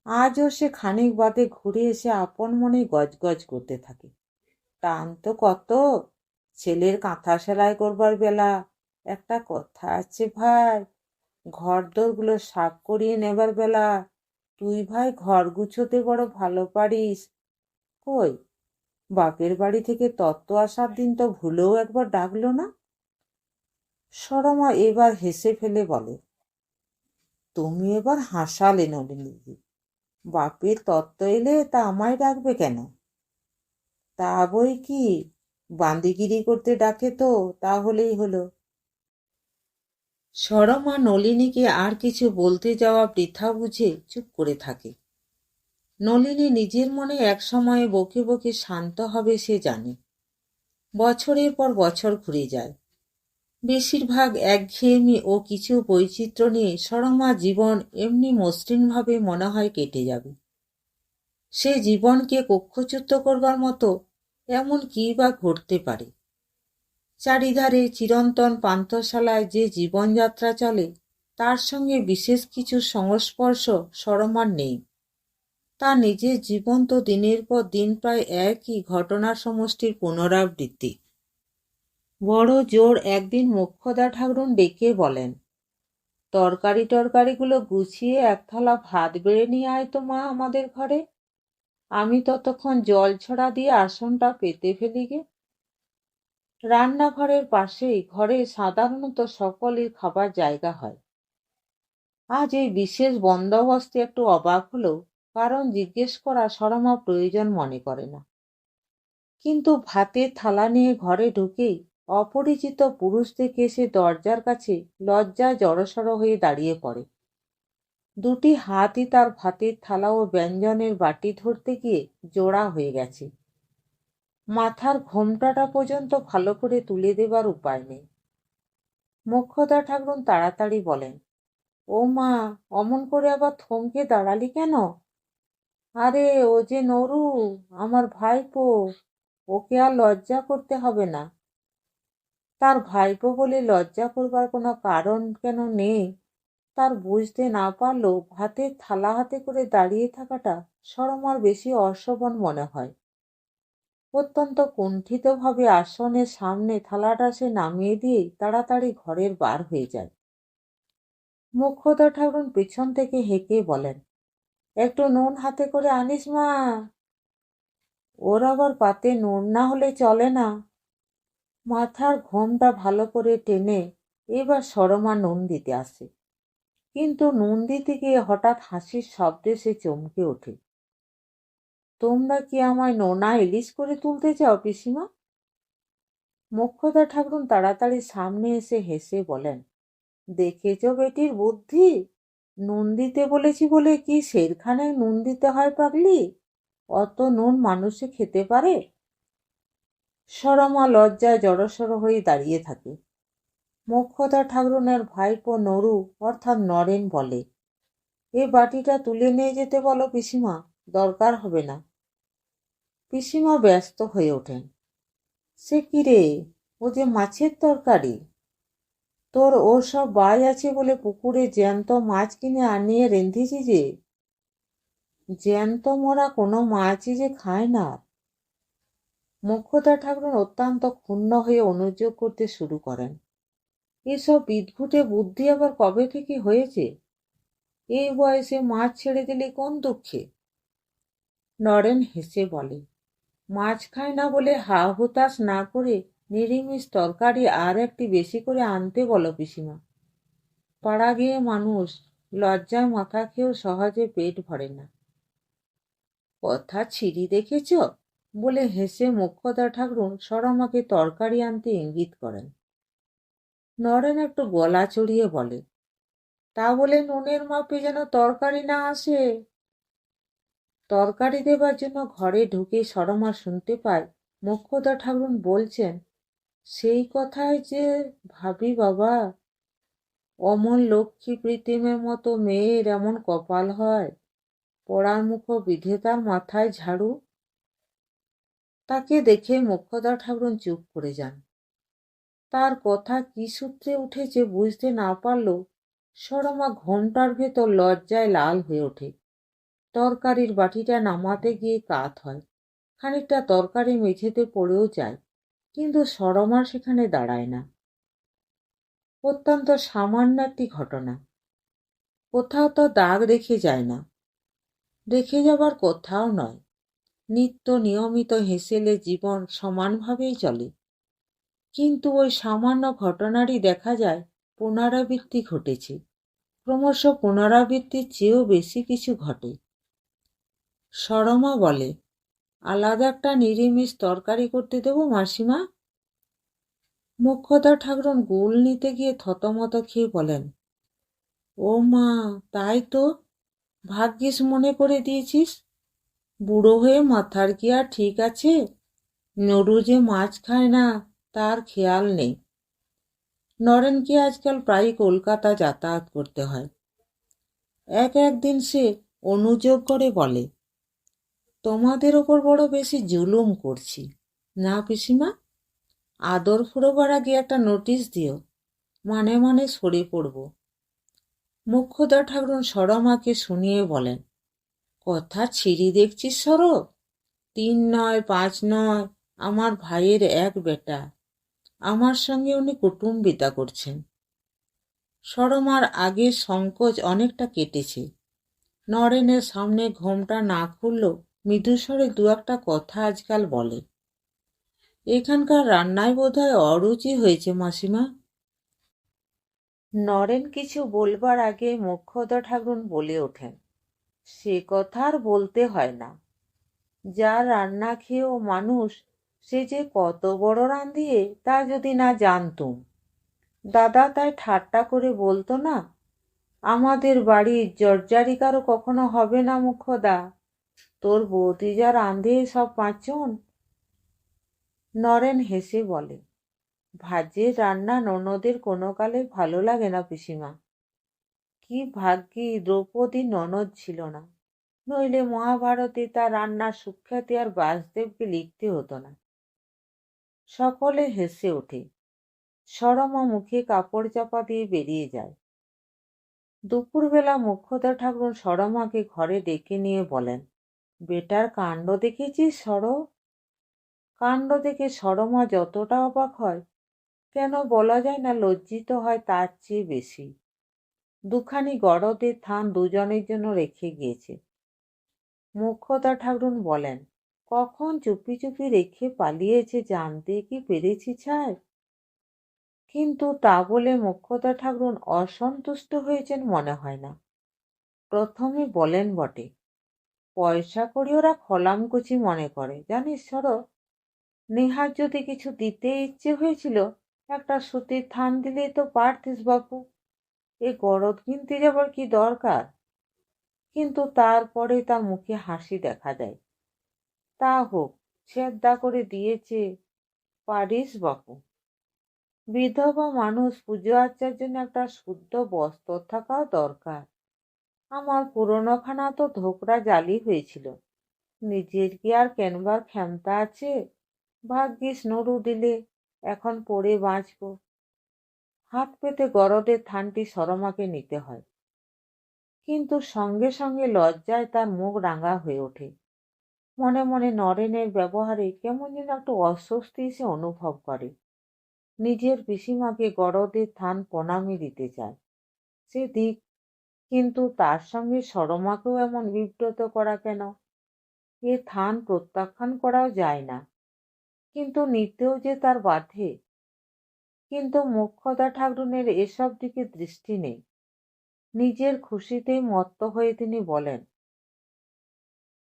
আজও সে খানিক বাদে ঘুরে এসে আপন মনে গজগজ করতে থাকে, টান তো কত, ছেলের কাঁথা সেলাই করবার বেলা একটা কথা আছে ভাই, ঘর দোরগুলো সাফ করিয়ে নেবার বেলা তুই ভাই ঘর গুছোতে বড় ভালো পারিস, কই বাপের বাড়ি থেকে তত্ত্ব আসার দিন তো ভুলেও একবার ডাকলো না। সরমা এবার হেসে ফেলে বলে, তুমি এবার হাসালে নলিনীদি, বাপের তত্ত্ব এলে তা আমায় ডাকবে কেন? তা বই কি, বান্দিগিরি করতে ডাকে তো তাহলেই হলো। সরমা নলিনীকে আর কিছু বলতে যাওয়া বৃথা বুঝে চুপ করে থাকে। নলিনী নিজের মনে এক সময়ে বকে বকে শান্ত হবে সে জানে। বছরের পর বছর ঘুরে যায়, বেশিরভাগ একঘেয়েমি ও কিছু বৈচিত্র্য নিয়ে সরমা জীবন এমনি মসৃণভাবে মনে হয় কেটে যাবে। সে জীবনকে কক্ষচ্যুত করবার মতো এমন কি বা ঘটতে পারে? চারিধারে চিরন্তন পান্থশালায় যে জীবনযাত্রা চলে তার সঙ্গে বিশেষ কিছু সংস্পর্শ সরমার নেই। তা নিজের জীবন তো দিনের পর দিন প্রায় একই ঘটনার সমষ্টির পুনরাবৃত্তি। বড় জোর একদিন মোক্ষদা ঠাকুরুন ডেকে বলেন, তরকারিগুলো গুছিয়ে এক থালা ভাত বেড়ে নিয়ে আয় তো মা আমাদের ঘরে, আমি ততক্ষণ জল ছড়া দিয়ে আসনটা পেতে ফেলি গে। রান্নাঘরের পাশেই ঘরে সাধারণত সকলের খাবার জায়গা হয়। আজ এই বিশেষ বন্দোবস্তে একটু অবাক হলেও কারণ জিজ্ঞেস করা সরমা প্রয়োজন মনে করে না। কিন্তু ভাতের থালা নিয়ে ঘরে ঢুকেই অপরিচিত পুরুষ দেখে সে দরজার কাছে লজ্জায় জড়সড় হয়ে দাঁড়িয়ে পড়ে। দুটি হাতই তার ভাতের থালা ও ব্যঞ্জনের বাটি ধরতে গিয়ে জোড়া হয়ে গেছে। মাথার ঘোমটাটা পর্যন্ত ভালো করে তুলে দেবার উপায় নেই। মোক্ষদা ঠাকুরুন তাড়াতাড়ি বলেন, ও মা, অমন করে আবার থমকে দাঁড়ালি কেন? আরে ও যে নরু, আমার ভাইপো, ওকে আর লজ্জা করতে হবে না। তার ভাইপো বলে লজ্জা করবার কোনো কারণ কেন নেই তার বুঝতে না পারলেও ভাতের থালা হাতে করে দাঁড়িয়ে থাকাটা সরমার বেশি অশোভন মনে হয়। অত্যন্ত কুণ্ঠিতভাবে আসনের সামনে থালাটা সে নামিয়ে দিয়েই তাড়াতাড়ি ঘরের বার হয়ে যায়। মোক্ষদা ঠাকুরুন পিছন থেকে হেঁকে বলেন, একটু নুন হাতে করে আনিস মা। ওর আবার পাতে নুন না হলে চলে না। মাথার ঘোমটা ভালো করে টেনে এবার সরমা নুন দিতে আসে, কিন্তু নুন দিতে গিয়ে হঠাৎ হাসির শব্দে সে চমকে ওঠে। তোমরা কি আমায় নোনা ইলিশ করে তুলতে চাও পিসিমা? মোক্ষদা ঠাকুরুন তাড়াতাড়ি সামনে এসে হেসে বলেন, দেখেছ বেটির বুদ্ধি, নুন দিতে বলেছি বলে কি সেরখানে নুন দিতে হয় পাগলি? অত নুন মানুষে খেতে পারে? সরমা লজ্জায় জড়সড় হয়ে দাঁড়িয়ে থাকে। মোক্ষদা ঠাকুরুনের ভাইপো নরু অর্থাৎ নরেন বলে, এ বাটিটা তুলে নিয়ে যেতে বলো পিসিমা, দরকার হবে না। পিসিমা ব্যস্ত হয়ে ওঠেন, সে কি রে, ও যে মাছের তরকারি, তোর ও সব বাই আছে বলে পুকুরে জ্যান্ত মাছ কিনে আনিয়ে রেঁধেছি যে, জ্যান্ত মরা কোনো মাছই যে খায় না। মোক্ষদা ঠাকুর অত্যন্ত ক্ষুণ্ণ হয়ে অনুযোগ করতে শুরু করেন, এসব বিদঘুটে বুদ্ধি আবার কবে থেকে হয়েছে? এই বয়সে মাছ ছেড়ে দিলে কোন দুঃখে? নরেন হেসে বলে, মাছ খায় না বলে হা হুতাশ না করে নিরামিষ তরকারি আর একটি বেশি করে আনতে বলো পিসিমা। পাড়া গিয়ে মানুষ, লজ্জায় মাথা খেয়েও সহজে পেট ভরে না। কথা ছিরি দেখেছ, বলে হেসে মোক্ষদা ঠাকরুন সরমাকে তরকারি আনতে ইঙ্গিত করেন। নরেন একটু গলা চড়িয়ে বলে, তা বলে নুনের মাপে যেন তরকারি না আসে। তরকারি দেবার জন্য ঘরে ঢুকে সরমা শুনতে পায় মোক্ষদা ঠাকরুন বলছেন, সেই কথাই যে ভাবি বাবা, অমন লক্ষ্মী প্রীতিমের মতো মেয়ের এমন কপাল হয়, পড়ার মুখ বিধেতার মাথায় ঝাড়ু। তাকে দেখে মোক্ষদা ঠাকরুন চুপ করে যান। তার কথা কি সূত্রে উঠেছে বুঝতে না পারলেও সরমা ঘোমটার ভেতর লজ্জায় লাল হয়ে ওঠে। তরকারির বাটিটা নামাতে গিয়ে কাত হয়, খানিকটা তরকারি মেঝেতে পড়েও যায়, কিন্তু সরমার সেখানে দাঁড়ায় না। অত্যন্ত সামান্য একটি ঘটনা, কোথাও তো দাগ রেখে যায় না, রেখে যাবার কোথাও নয়। নিত্য নিয়মিত হেসেলে জীবন সমানভাবেই চলে, কিন্তু ওই সামান্য ঘটনারই দেখা যায় পুনরাবৃত্তি ঘটেছে, ক্রমশ পুনরাবৃত্তির চেয়েও বেশি কিছু ঘটে। সরমা বলে, আলাদা একটা নিরামিষ তরকারি করতে দেবো মাসিমা? মোক্ষদা ঠাকরুন গুল নিতে গিয়ে থতমত খেয়ে বলেন, ও মা, তাই তো, ভাগ্যিস মনে করে দিয়েছিস। বুড়ো হয়ে মাথার কি আর ঠিক আছে? নরু যে মাছ খায় না তার খেয়াল নেই। নরেনকে আজকাল প্রায় কলকাতা যাতায়াত করতে হয়। একদিন সে অনুযোগ করে বলে, তোমাদের ওপর বড় বেশি জুলুম করছি না পিসিমা? আদর ফুরোবার আগে একটা নোটিশ দিও, মানে মানে সরে পড়ব। মোক্ষদা ঠাকরুন সরমাকে শুনিয়ে বলেন, কথা ছিরি দেখছিস সর, 3 নয় 5 নয়, আমার ভাইয়ের এক বেটা, আমার সঙ্গে উনি কুটুম্বিতা করছেন। সরমার আগের সংকোচ অনেকটা কেটেছে। নরেনের সামনে ঘোমটা না খুললেও মৃদুস্বরে দু একটা কথা আজকাল বলে। এখানকার রান্নায় বোধহয় অরুচি হয়েছে মাসিমা। নরেন কিছু বলবার আগে মোক্ষদা ঠাকরুন বলে ওঠেন, সে কথা আর বলতে হয় না। যার রান্না খেয়েও মানুষ, সে যে কত বড় রাঁধিয়ে তা যদি না জানতুম। দাদা তাই ঠাট্টা করে বলতো না, আমাদের বাড়ির জর্জারিকারও কখনো হবে না মুখদা, তোর বৌদি যা রাঁধে সব পাঁচন। নরেন হেসে বলে, ভাজের রান্না ননদের কোনো কালে ভালো লাগে না পিসিমা। কি ভাগ্যি দ্রৌপদী ননদ ছিল না, নইলে মহাভারতে তার রান্নার সুখ্যাতি আর বাসদেবকে লিখতে হতো না। সকলে হেসে ওঠে। সরমা মুখে কাপড় চাপা দিয়ে বেরিয়ে যায়। দুপুরবেলা মোক্ষদা ঠাকুর সরমাকে ঘরে ডেকে নিয়ে বলেন, বেটার কাণ্ড দেখেছিস সর? কাণ্ড দেখে সরমা যতটা অবাক হয়, কেন বলা যায় না লজ্জিত হয় তার চেয়ে বেশি। দুখানি গড়দের থান দুজনের জন্য রেখে গিয়েছে। মোক্ষদা ঠাকুর বলেন, কখন চুপি চুপি রেখে পালিয়েছে জানতে কি পেরেছি ছাই? কিন্তু তা বলে মোক্ষদা ঠাকুর অসন্তুষ্ট হয়েছেন মনে হয় না। প্রথমে বলেন বটে, পয়সা করি ওরা খলামকুচি মনে করে, জানিস সর? নেহার যদি কিছু দিতে ইচ্ছে হয়েছিল, একটা সুতির থান দিলেই তো পারতিস বাপু, এ গরদ কিনতে যাবার কি দরকার? কিন্তু তারপরে তার মুখে হাসি দেখা দেয়। তা হোক, ছেদ্দা করে দিয়েছে, পারিস বাপু। বিধবা মানুষ, পুজো আর্চার জন্য একটা শুদ্ধ বস্ত্র থাকাও দরকার। আমার পুরনোখানা তো ধোকরা জালি হয়েছিল, নিজের কি আর কেনবার ক্ষমতা আছে? ভাগ্যিস নরু দিলে, এখন পড়ে বাঁচব। হাত পেতে গরদের থানটি সরমাকে নিতে হয়, কিন্তু সঙ্গে সঙ্গে লজ্জায় তার মুখ রাঙা হয়ে ওঠে। মনে মনে নরেনের ব্যবহারে কেমন যেন একটু অস্বস্তি সে অনুভব করে। নিজের পিসিমাকে গরদের থান প্রণামী দিতে চায়, সে দিক, কিন্তু তার সঙ্গে সরমাকেও এমন বিব্রত করা কেন? এ থান প্রত্যাখ্যান করাও যায় না, কিন্তু নিতেও যে তার বাধে। কিন্তু মোক্ষদা ঠাকরুনের এসব দিকে দৃষ্টি নেই। নিজের খুশিতেই মত্ত হয়ে তিনি বলেন,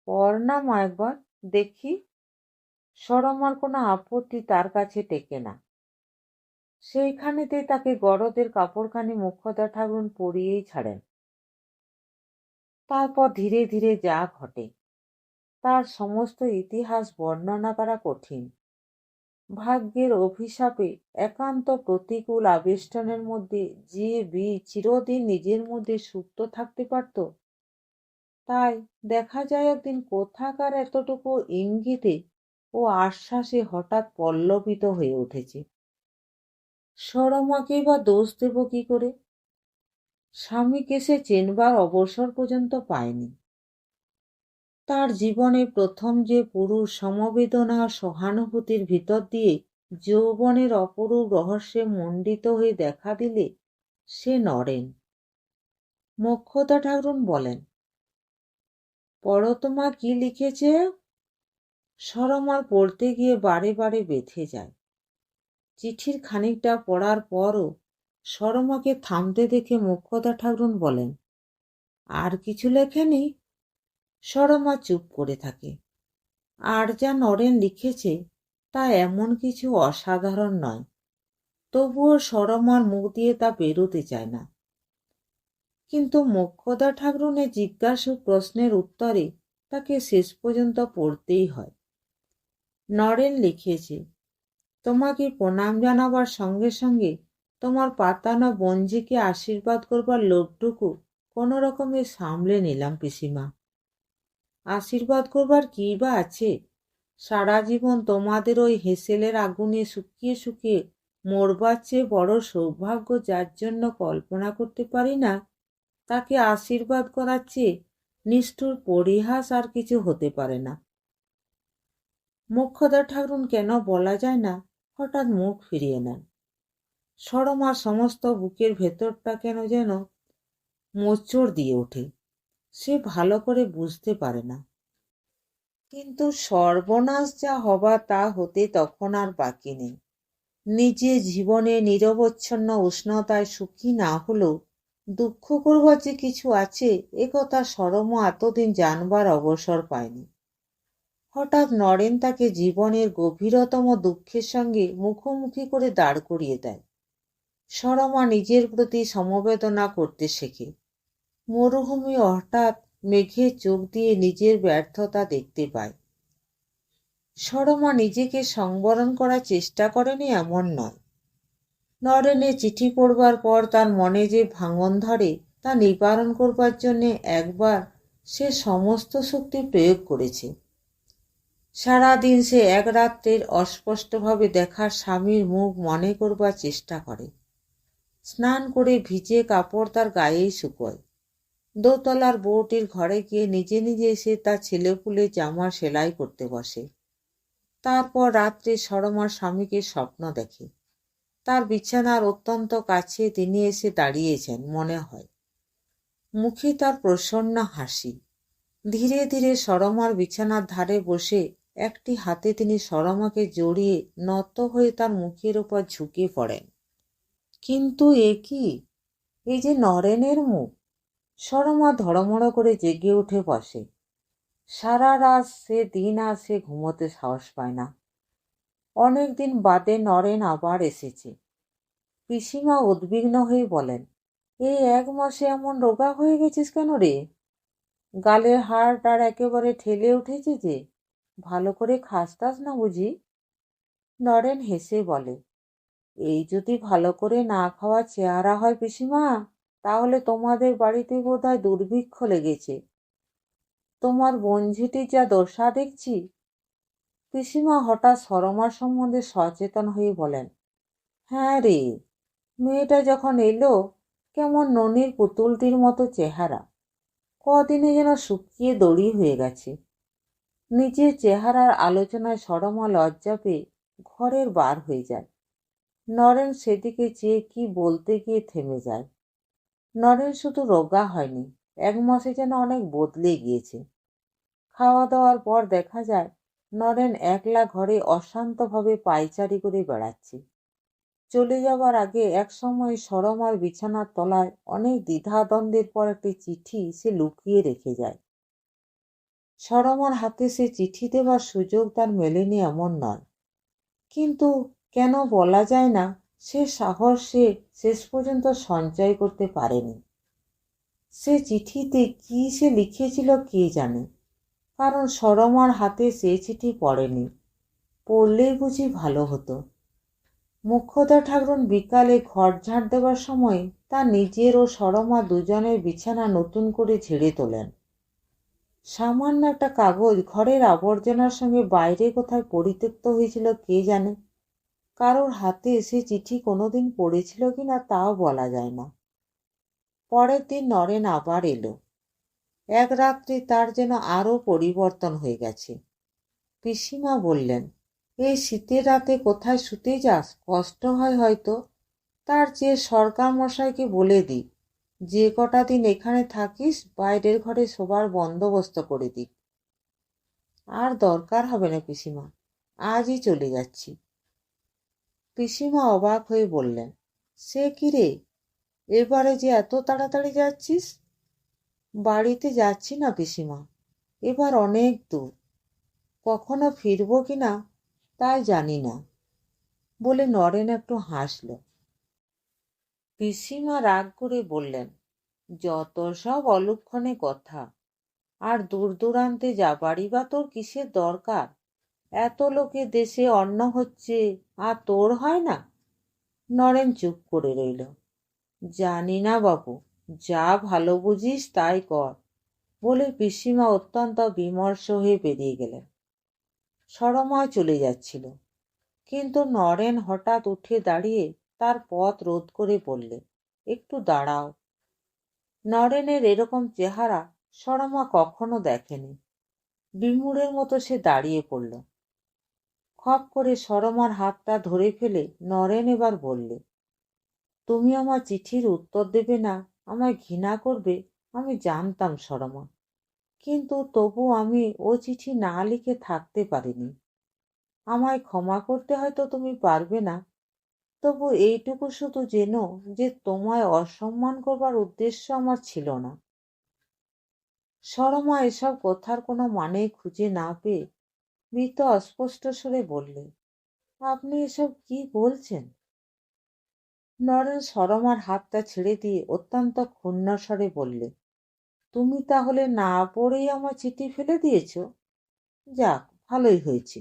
পর না মা একবার দেখি। সরমার কোনো আপত্তি তার কাছে টেকে না। সেইখানেতেই তাকে গরদের কাপড়খানি মোক্ষদা ঠাকরুন পরিয়েই ছাড়েন। তারপর ধীরে ধীরে যা ঘটে তার সমস্ত ইতিহাস বর্ণনা করা কঠিন। ভাগ্যের অভিশাপে একান্ত প্রতিকূল আবেষ্টনের মধ্যে যে বীজ চিরদিন নিজের মধ্যে সুপ্ত থাকতে পারত, তাই দেখা যায় একদিন কোথাকার এতটুকু ইঙ্গিতে ও আশ্বাসে হঠাৎ পল্লবিত হয়ে উঠেছে। সরমাকেই বা দোষ দেব কি করে? স্বামীকে সে চেনবার অবসর পর্যন্ত পায়নি। তার জীবনে প্রথম যে পুরুষ সমবেদনা ও সহানুভূতির ভিতর দিয়ে যৌবনের অপরূপ রহস্যে মণ্ডিত হয়ে দেখা দিলে সে নরেন। মোক্ষদা ঠাকরুন বলেন, পড়ো তো মা কি লিখেছে। সরমার পড়তে গিয়ে বারে বারে বেঁধে যায়। চিঠির খানিকটা পড়ার পরও সরমাকে থামতে দেখে মোক্ষদা ঠাকরুন বলেন, আর কিছু লেখেনি? সরমা চুপ করে থাকে। আর যা নরেন লিখেছে তা এমন কিছু অসাধারণ নয়, তবুও সরমার মুখ দিয়ে তা বেরোতে চায় না। কিন্তু মোক্ষদা ঠাকরুনের জিজ্ঞাসু প্রশ্নের উত্তরে তাকে শেষ পর্যন্ত পড়তেই হয়। নরেন লিখেছে, তোমাকে প্রণাম জানাবার সঙ্গে সঙ্গে তোমার পাতানো বঞ্জিকে আশীর্বাদ করবার লোভটুকু কোনো রকমে সামলে নিলাম পিসিমা। আশীর্বাদ করবার কী বা আছে? সারা জীবন তোমাদের ওই হেঁসেলের আগুনে শুকিয়ে শুকিয়ে মরবার চেয়ে বড় সৌভাগ্য যার জন্য কল্পনা করতে পারি না, তাকে আশীর্বাদ করার চেয়ে নিষ্ঠুর পরিহাস আর কিছু হতে পারে না। মোক্ষদা ঠাকরুন কেন বলা যায় না হঠাৎ মুখ ফিরিয়ে নেন। সরমার সমস্ত বুকের ভেতরটা কেন যেন মোচড় দিয়ে ওঠে। সে ভালো করে বুঝতে পারে না। কিন্তু সর্বনাশ যা হবার তা হতে তখন আর বাকি নেই। নিজে জীবনে নিরবচ্ছন্ন উষ্ণতায় সুখী না হলেও দুঃখ করবার যে কিছু আছে একথা সরমা এতদিন জানবার অবসর পায়নি। হঠাৎ নরেন তাকে জীবনের গভীরতম দুঃখের সঙ্গে মুখোমুখি করে দাঁড় করিয়ে দেয়। সরমা নিজের প্রতি সমবেদনা করতে শেখে। মরুভূমি হঠাৎ মেঘে চোখ দিয়ে নিজের ব্যর্থতা দেখতে পায়। সরমা নিজেকে সংবরণ করার চেষ্টা করেনি এমন নয়। নরেনের চিঠি পড়বার পর তার মনে যে ভাঙন ধরে তা নিবারণ করবার জন্যে একবার সে সমস্ত শক্তি প্রয়োগ করেছে। সারাদিন সে এক রাত্রের অস্পষ্টভাবে দেখা স্বামীর মুখ মনে করবার চেষ্টা করে। স্নান করে ভিজে কাপড় তার গায়েই শুকোয়। দোতলার বউটির ঘরে গিয়ে নিজে নিজে সে তার ছেলেপুলে জামা সেলাই করতে বসে। তারপর রাত্রে সরমার স্বামীকে স্বপ্ন দেখে। তার বিছানার অত্যন্ত কাছে তিনি এসে দাঁড়িয়েছেন মনে হয়। মুখে তার প্রসন্ন হাসি। ধীরে ধীরে সরমার বিছানার ধারে বসে একটি হাতে তিনি সরমাকে জড়িয়ে নত হয়ে তার মুখের উপর ঝুঁকে পড়েন। কিন্তু এ কি? এই যে নরেনের মুখ! সরমা ধড়মড় করে জেগে উঠে বসে। সারা রাত সে দিন আর সে ঘুমোতে সাহস পায় না। অনেকদিন বাদে নরেন আবার এসেছে। পিসিমা উদ্বিগ্ন হয়ে বলেন, এই এক মাসে এমন রোগা হয়ে গেছিস কেন রে? গালের হাড় আর একেবারে ঠেলে উঠেছে যে, ভালো করে খাসটাস না বুঝি? নরেন হেসে বলে, এই যদি ভালো করে না খাওয়া চেহারা হয় পিসিমা, তাহলে তোমাদের বাড়িতে বোধহয় দুর্ভিক্ষ লেগেছে। তোমার বঞ্ঝিটির যা দশা দেখছি। পিসিমা হঠাৎ সরমার সম্বন্ধে সচেতন হয়ে বলেন, হ্যাঁ রে, মেয়েটা যখন এলো কেমন ননির পুতুলটির মতো চেহারা, কদিনে যেন শুকিয়ে দড়ি হয়ে গেছে। নিজের চেহারার আলোচনায় সরমা লজ্জা পেয়ে ঘরের বার হয়ে যায়। নরেন সেদিকে চেয়ে কি বলতে গিয়ে থেমে যায়। নরেন শুধু রোগা হয়নি, এক মাসে যেন অনেক বদলে গিয়েছে। খাওয়া দাওয়ার পর দেখা যায় নরেন একলা ঘরে অশান্তভাবে পায়চারি করে বেড়াচ্ছে। চলে যাবার আগে একসময় সরমার বিছানার তলায় অনেক দ্বিধাদ্বন্দ্বের পর একটি চিঠি সে লুকিয়ে রেখে যায়। সরমার হাতে সে চিঠি দেবার সুযোগ তার মেলেনি এমন নয়, কিন্তু কেন বলা যায় না, সে সাহস সে শেষ পর্যন্ত সঞ্চয় করতে পারেনি। সে চিঠিতে কি সে লিখেছিল কে জানে, কারণ সরমার হাতে সে চিঠি পড়েনি। পড়লেই বুঝি ভালো হতো। মোক্ষদা ঠাকরুন বিকালে ঘর ঝাড় দেবার সময় তার নিজের ও সরমা দুজনের বিছানা নতুন করে ঝেড়ে তোলেন। সামান্য একটা কাগজ ঘরের আবর্জনার সঙ্গে বাইরে কোথায় পরিত্যক্ত হয়েছিল কে জানে। কারোর হাতে সে চিঠি কোনোদিন পড়েছিল কিনা তাও বলা যায় না। পরের দিন নরেন আবার এলো। এক রাত্রে তার যেন আরো পরিবর্তন হয়ে গেছে। পিসিমা বললেন, এই শীতের রাতে কোথায় শুতে যাস, কষ্ট হয় হয়তো। তার চেয়ে সরকার মশাইকে বলে দিই যে কটা দিন এখানে থাকিস বাইরের ঘরে শোবার বন্দোবস্ত করে দিক। আর দরকার হবে না পিসিমা, আজই চলে যাচ্ছি। পিসিমা অবাক হয়ে বললেন, সে কি রে, এবারে যে এত তাড়াতাড়ি যাচ্ছিস? বাড়িতে যাচ্ছি না পিসিমা, এবার অনেক দূর, কখনো ফিরবো কিনা তাই জানি না, বলে নরেন একটু হাসল। পিসিমা রাগ করে বললেন, যত সব অলক্ষণে কথা, আর দূর দূরান্তে যাবারই বা তোর কিসের দরকার? এত লোকে দেশে অন্ন হচ্ছে, আর তোর হয় না? নরেন চুপ করে রইল। জানি না বাবু, যা ভালো বুঝিস তাই কর, বলে পিসিমা অত্যন্ত বিমর্ষ হয়ে বেরিয়ে গেলেন। সরমা চলে যাচ্ছিল, কিন্তু নরেন হঠাৎ উঠে দাঁড়িয়ে তার পথ রোধ করে বললে, একটু দাঁড়াও। নরেনের এরকম চেহারা সরমা কখনো দেখেনি। বিমূঢ়ের মতো সে দাঁড়িয়ে পড়ল। খপ করে সরমার হাতটা ধরে ফেলে নরেন এবার বললে, তুমি আমার চিঠির উত্তর দেবে না, আমায় ঘৃণা করবে, আমি জানতাম সরমা, কিন্তু তবু আমি ও চিঠি না লিখে থাকতে পারিনি। আমায় ক্ষমা করতে হয়তো তুমি পারবে না, তবু এইটুকু শুধু জেনো যে তোমায় অসম্মান করবার উদ্দেশ্য আমার ছিল না। সরমা এসব কথার কোনো মানে খুঁজে না পেয়ে মৃত অস্পষ্ট স্বরে বললে, আপনি এসব কি বলছেন? নরেন সরমার হাতটা ছেড়ে দিয়ে অত্যন্ত ক্ষুণ্ণ স্বরে বললে, তুমি তাহলে না পড়েই আমার চিঠি ফেলে দিয়েছ? যাক, ভালোই হয়েছে।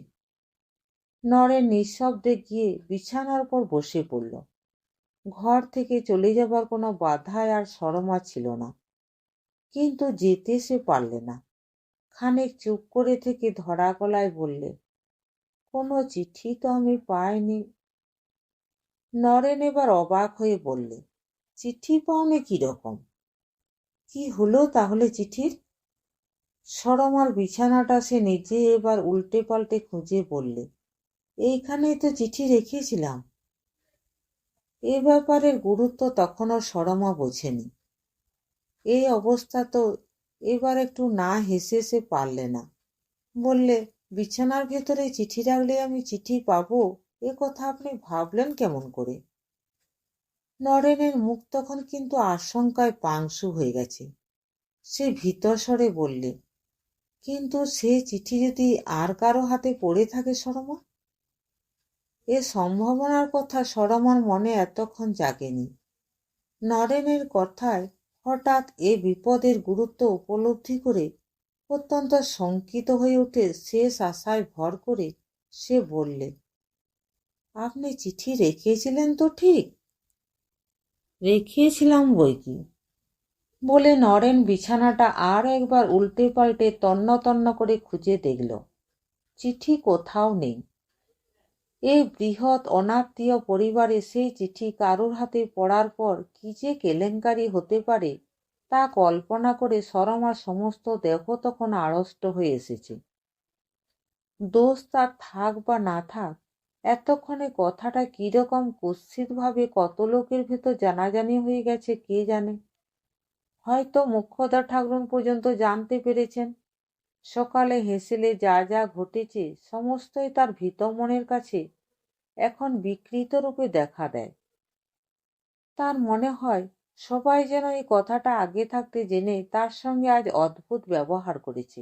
নরেন নিঃশব্দে গিয়ে বিছানার উপর বসে পড়ল। ঘর থেকে চলে যাবার কোনো বাধাই আর সরমা ছিল না, কিন্তু যেতে সে পারলে না। খানিক চুপ করে থেকে ধরা গলায় বললে, কোনো চিঠি তো আমি পাইনি। নরেন এবার অবাক হয়ে বললে, চিঠি পাওনি কিরকম? কি হলো তাহলে চিঠির? সরমার বিছানাটা সে নিজে এবার উল্টে পাল্টে খুঁজে বললে, এইখানেই তো চিঠি রেখেছিলাম। এ ব্যাপারের গুরুত্ব তখনও সরমা বোঝেনি। এই অবস্থা তো এবার একটু না হেসে সে পারলে না। বললে, বিছানার ভেতরে চিঠি রাখলে আমি চিঠি পাবো, এ কথা আপনি ভাবলেন কেমন করে? নরেনের মুখ তখন কিন্তু আশঙ্কায় পাংশু হয়ে গেছে। সে ভীতর স্বরে বললে, কিন্তু সে চিঠি যদি আর কারো হাতে পড়ে থাকে সরমা? এ সম্ভাবনার কথা সরমার মনে এতক্ষণ জাগেনি। নরেনের কথায় হঠাৎ এ বিপদের গুরুত্ব উপলব্ধি করে অত্যন্ত শঙ্কিত হয়ে উঠে শেষ আশায় ভর করে সে বললে, আপনি চিঠি রেখেছিলেন তো ঠিক? রেখেছিলাম বইকি, বলে নরেন বিছানাটা আর একবার উল্টে পাল্টে তন্ন তন্ন করে খুঁজে দেখল। চিঠি কোথাও নেই। এই বৃহৎ অনাত্মীয় পরিবারে সেই চিঠি কারুর হাতে পড়ার পর কি যে কেলেঙ্কারি হতে পারে তা কল্পনা করে সরমার সমস্ত দেহ তখন আড়ষ্ট হয়ে এসেছে। দোষ তার থাক বা না থাক, এতক্ষণে কথাটা কিরকম কুৎসিতভাবে কত লোকের ভেতর জানাজানি হয়ে গেছে কে জানে। হয়তো মোক্ষদা ঠাকরুন পর্যন্ত জানতে পেরেছেন। সকালে হেসেলে যা যা ঘটেছে সমস্তই তার ভীত মনের কাছে এখন বিকৃত রূপে দেখা দেয়। তার মনে হয় সবাই যেন এই কথাটা আগে থাকতে জেনে তার সঙ্গে আজ অদ্ভুত ব্যবহার করেছে।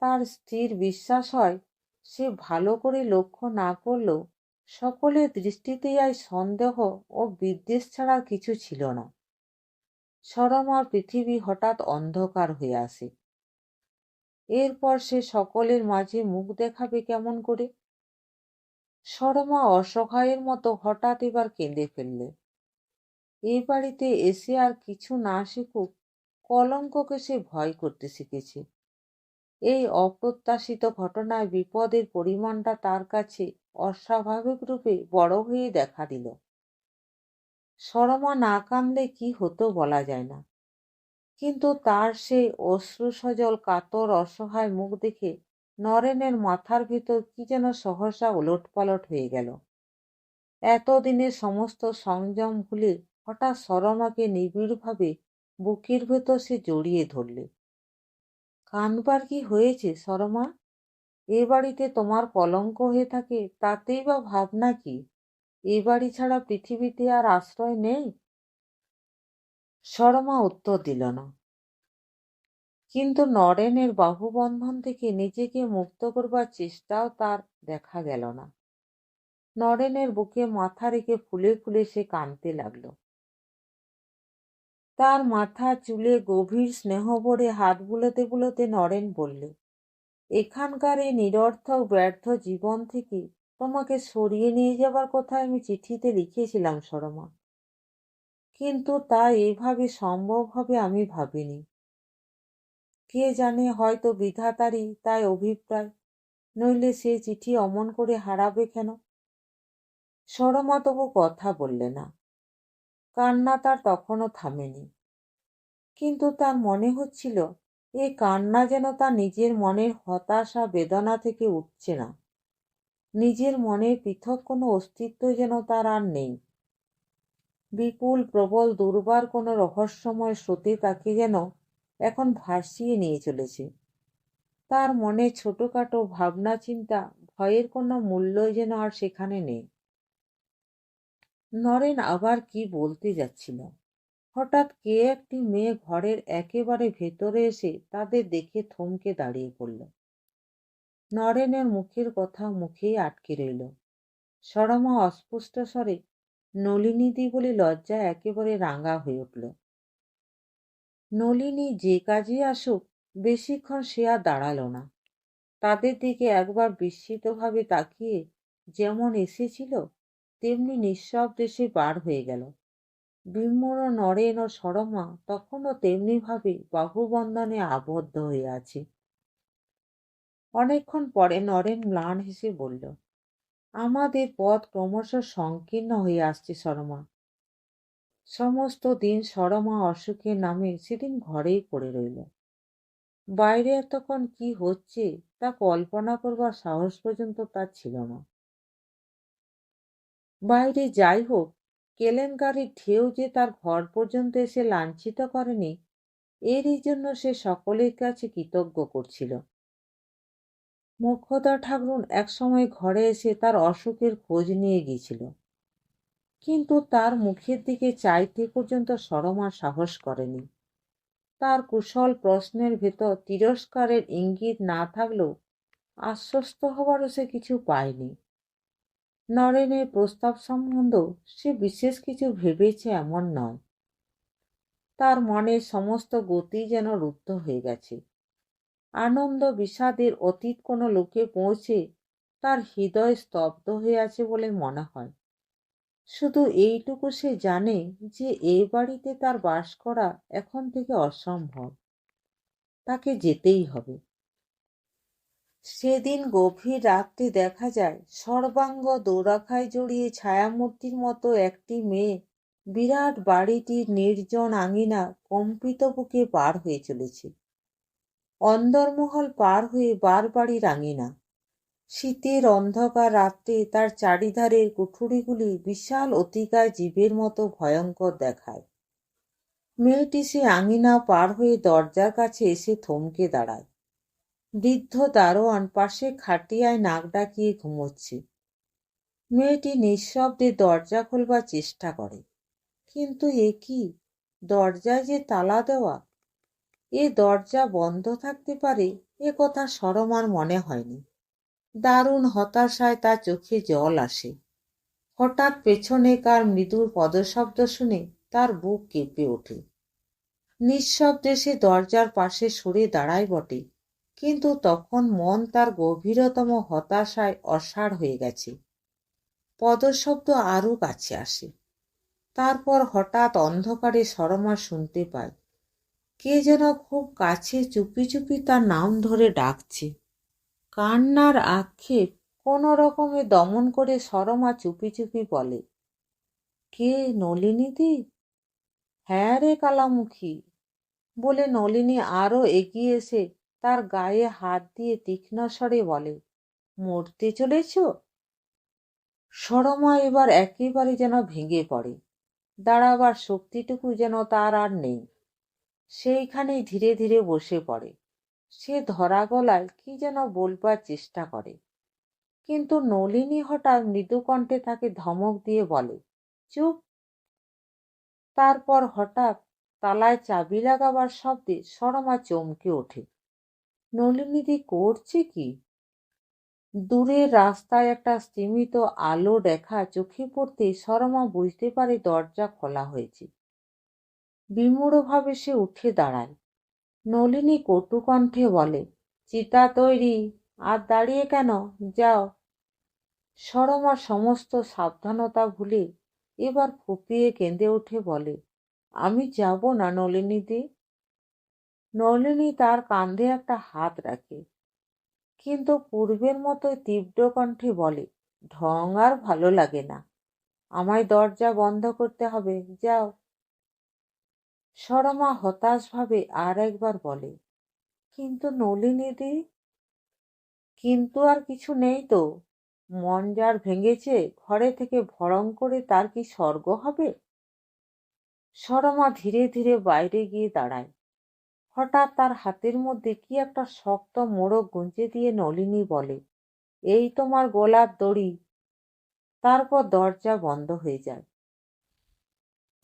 তার স্থির বিশ্বাস হয় সে ভালো করে লক্ষ্য না করলেও সকলের দৃষ্টিতেই আজ সন্দেহ ও বিদ্বেষ ছাড়া কিছু ছিল না। সরমার পৃথিবী হঠাৎ অন্ধকার হয়ে আসে। এরপর সে সকলের মাঝে মুখ দেখাবে কেমন করে? সরমা অসহায়ের মতো হঠাৎ এবার কেঁদে ফেললে। এই বাড়িতে এসে আর কিছু না শিখুক, কলঙ্ককে সে ভয় করতে শিখেছে। এই অপ্রত্যাশিত ঘটনায় বিপদের পরিমাণটা তার কাছে অস্বাভাবিক রূপে বড় হয়ে দেখা দিল। সরমা না কাঁদলে কি হতো বলা যায় না, কিন্তু তার সেই অশ্রুসজল কাতর অসহায় মুখ দেখে নরেনের মাথার ভেতর কি যেন সহসা ওলটপালট হয়ে গেল। এতদিনের সমস্ত সংযম ভুলে হঠাৎ সরমাকে নিবিড়ভাবে বুকের ভেতর সে জড়িয়ে ধরলে। কাঁদবার কি হয়েছে সরমা? এ বাড়িতে তোমার কলঙ্ক হয়ে থাকে তাতেই বা ভাবনা কি? এ বাড়ি ছাড়া পৃথিবীতে আর আশ্রয় নেই? সরমা উত্তর দিল না, কিন্তু নরেনের বাহুবন্ধন থেকে নিজেকে মুক্ত করবার চেষ্টাও তার দেখা গেল না। নরেনের বুকে মাথা রেখে ফুলে ফুলে সে কাঁদতে লাগল। তার মাথা চুলে গভীর স্নেহ ভরে হাত বুলোতে বুলোতে নরেন বললে, এখানকার এই নিরর্থক ব্যর্থ জীবন থেকে তোমাকে সরিয়ে নিয়ে যাবার কথা আমি চিঠিতে লিখেছিলাম সরমা, কিন্তু তা এইভাবে সম্ভব হবে আমি ভাবিনি। কে জানে, হয়তো বিধাতারই তাই অভিপ্রায়, নইলে সে চিঠি অমন করে হারাবে কেন? সরমা তবু কথা বললে না। কান্না তার তখনও থামেনি, কিন্তু তার মনে হচ্ছিল এই কান্না যেন তার নিজের মনের হতাশা বেদনা থেকে উঠছে না। নিজের মনের পৃথক কোনো অস্তিত্ব যেন তার আর নেই। বিপুল প্রবল দুর্বার কোনো রহস্যময় স্রোতে তাকে যেন এখন ভাসিয়ে নিয়ে চলেছে। তার মনে ছোটখাটো ভাবনা চিন্তা ভয়ের কোনো মূল্যই যেন আর সেখানে নেই। নরেন আবার কি বলতে যাচ্ছিল, হঠাৎ কে একটি মেয়ে ঘরের একেবারে ভেতরে এসে তাদের দেখে থমকে দাঁড়িয়ে পড়ল। নরেনের মুখের কথা মুখেই আটকে রইল। সরমা অস্পষ্ট স্বরে নলিনীদি বলে লজ্জায় একেবারে রাঙা হয়ে উঠল। নলিনী যে কাজে আসুক বেশিক্ষণ সে আর দাঁড়ালো না। তাদের দিকে একবার বিস্মিতভাবে তাকিয়ে যেমন এসেছিল তেমনি নিঃশব্দে সে বার হয়ে গেল। বিমূঢ় নরেন ও সরমা তখনও তেমনি ভাবে বাহুবন্ধনে আবদ্ধ হয়ে আছে। অনেকক্ষণ পরে নরেন ম্লান হেসে বলল, আমাদের পথ ক্রমশ সংকীর্ণ হয়ে আসছে সরমা। সমস্ত দিন সরমা অসুখের নামে সেদিন ঘরেই পড়ে রইল। বাইরে এতক্ষণ কি হচ্ছে তা কল্পনা করবার সাহস পর্যন্ত তার ছিল না। বাইরে যাই হোক, কেলেঙ্কারির ঢেউ যে তার ঘর পর্যন্ত এসে লাঞ্ছিত করেনি, এরই জন্য সে সকলের কাছে কৃতজ্ঞ করছিল। মোক্ষদা ঠাকরুন একসময় ঘরে এসে তার অসুখের খোঁজ নিয়ে গিয়েছিল, কিন্তু তার মুখের দিকে চাইতে পর্যন্ত সরমা সাহস করেনি। তার কুশল প্রশ্নের ভেতর তিরস্কারের ইঙ্গিত না থাকলেও আশ্বস্ত হবারও সে কিছু পায়নি। নরেনের প্রস্তাব সম্বন্ধেও সে বিশেষ কিছু ভেবেছে এমন নয়। তার মনের সমস্ত গতি যেন রুদ্ধ হয়ে গেছে। আনন্দ বিষাদের অতীত কোনো লোকে পৌঁছে তার হৃদয় স্তব্ধ হয়ে আছে বলে মনে হয়। শুধু এইটুকু সে জানে যে এই বাড়িতে তার বাস করা এখন থেকে অসম্ভব, তাকে যেতেই হবে। সেদিন গভীর রাত্রে দেখা যায় সর্বাঙ্গ দৌরাখায় জড়িয়ে ছায়ামূর্তির মতো একটি মেয়ে বিরাট বাড়িটির নির্জন আঙিনা কম্পিত বুকে পার হয়ে চলেছে। অন্দরমহল পার হয়ে বারবাড়ির আঙিনা। শীতের অন্ধকার রাত্রে তার চারিধারের কুঠুরিগুলি বিশাল অতিকায় জীবের মতো ভয়ঙ্কর দেখায়। মেয়েটি সে আঙিনা পার হয়ে দরজার কাছে এসে থমকে দাঁড়ায়। বৃদ্ধ দারোয়ান পাশে খাটিয়ায় নাক ডাকিয়ে ঘুমোচ্ছে। মেয়েটি নিঃশব্দে দরজা খোলবার চেষ্টা করে, কিন্তু এ কি, দরজায় যে তালা দেওয়া। এ দরজা বন্ধ থাকতে পারে এ কথা সরমার মনে হয়নি। দারুণ হতাশায় তার চোখে জল আসে। হঠাৎ পেছনে কার মৃদুর পদশব্দ শুনে তার বুক কেঁপে ওঠে। নিঃশব্দে সে দরজার পাশে সরে দাঁড়ায় বটে, কিন্তু তখন মন তার গভীরতম হতাশায় অসাড় হয়ে গেছে। পদশব্দ আরো কাছে আসে। তারপর হঠাৎ অন্ধকারে সরমা শুনতে পায় কে যেন খুব কাছে চুপি চুপি তার নাম ধরে ডাকছে। কান্নার আক্ষেপ কোনো রকমে দমন করে সরমা চুপি চুপি বলে, কে, নলিনীদি? হ্যাঁ রে কালামুখী, বলে নলিনী আরো এগিয়ে এসে তার গায়ে হাত দিয়ে তীক্ষ্ণ স্বরে বলে, মরতে চলেছ? সরমা এবার একেবারে যেন ভেঙে পড়ে। দাঁড়াবার শক্তিটুকু যেন তার আর নেই। সেইখানেই ধীরে ধীরে বসে পড়ে। সে ধরা গলায় কি যেন বলবার চেষ্টা করে, কিন্তু নলিনী হঠাৎ মৃদুকণ্ঠে তাকে ধমক দিয়ে বলে, চুপ। তারপর হঠাৎ তালায় চাবি লাগাবার শব্দে সরমা চমকে ওঠে। নলিনীদি করছে কি? দূরের রাস্তায় একটা স্তিমিত আলো দেখা চোখে পড়তে সরমা বুঝতে পারে দরজা খোলা হয়েছে। বিমূঢ়ভাবে সে উঠে দাঁড়ায়। নলিনী কটুকণ্ঠে বলে, চিতা তৈরি, আর দাঁড়িয়ে কেন, যাও। সরমা সমস্ত সাবধানতা ভুলে এবার ফুপিয়ে কেঁদে উঠে বলে, আমি যাব না নলিনীদি। নলিনী তার কাঁধে একটা হাত রাখে, কিন্তু পূর্বের মতোই তীব্র কণ্ঠে বলে, ঢং আর ভালো লাগে না, আমায় দরজা বন্ধ করতে হবে, যাও। সরমা হতাশভাবে আর একবার বলে, কিন্তু নলিনীদি। কিন্তু আর কিছু নেই তো। মন যার ভেঙেছে ঘরে থেকে ভড়ং করে তার কি স্বর্গ হবে? সরমা ধীরে ধীরে বাইরে গিয়ে দাঁড়ায়। হঠাৎ তার হাতের মধ্যে কি একটা শক্ত মোড়ক গুঁজে দিয়ে নলিনী বলে, এই তোমার গলার দড়ি। তারপর দরজা বন্ধ হয়ে যায়।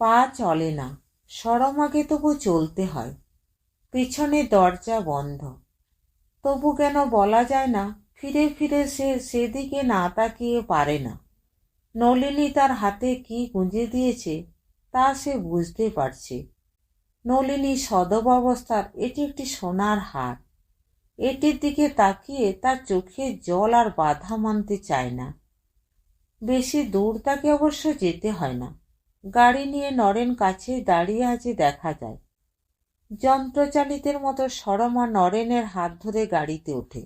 পা চলে না। সরমাকে তবু চলতে হয়। পিছনে দরজা বন্ধ। তবু কেন বলা যায় না, ফিরে ফিরে সে সেদিকে না তাকিয়ে পারে না। নলিনী তার হাতে কি গুঁজে দিয়েছে তা সে বুঝতে পারছে। নলিনী সদব অবস্থার এটি একটি সোনার হার। এটির দিকে তাকিয়ে তার চোখে জল আর বাধা মানতে চায় না। বেশি দূর তাকে অবশ্য যেতে হয় না। গাড়ি নিয়ে নরেন কাছে দাঁড়িয়ে আছে দেখা যায়। যন্ত্রচালিতের মতো সরমা নরেনের হাত ধরে গাড়িতে ওঠে।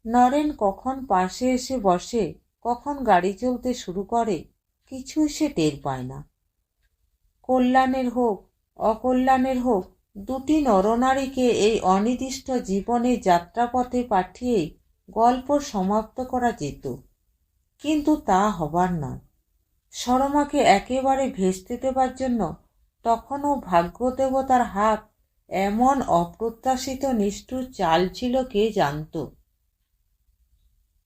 নরেন কখন পাশে এসে বসে, কখন গাড়ি চলতে শুরু করে, কিছুই সে টের পায় না। কল্যাণের হোক অকল্যাণের হোক, দুটি নরনারীকে এই অনির্দিষ্ট জীবনের যাত্রাপথে পাঠিয়েই গল্প সমাপ্ত করা যেত, কিন্তু তা হবার নয়। সরমাকে একেবারে ভেস্তে দেবার জন্য তখনও ভাগ্যদেবতার হাত এমন অপ্রত্যাশিত নিষ্ঠুর চাল ছিল কে জানত।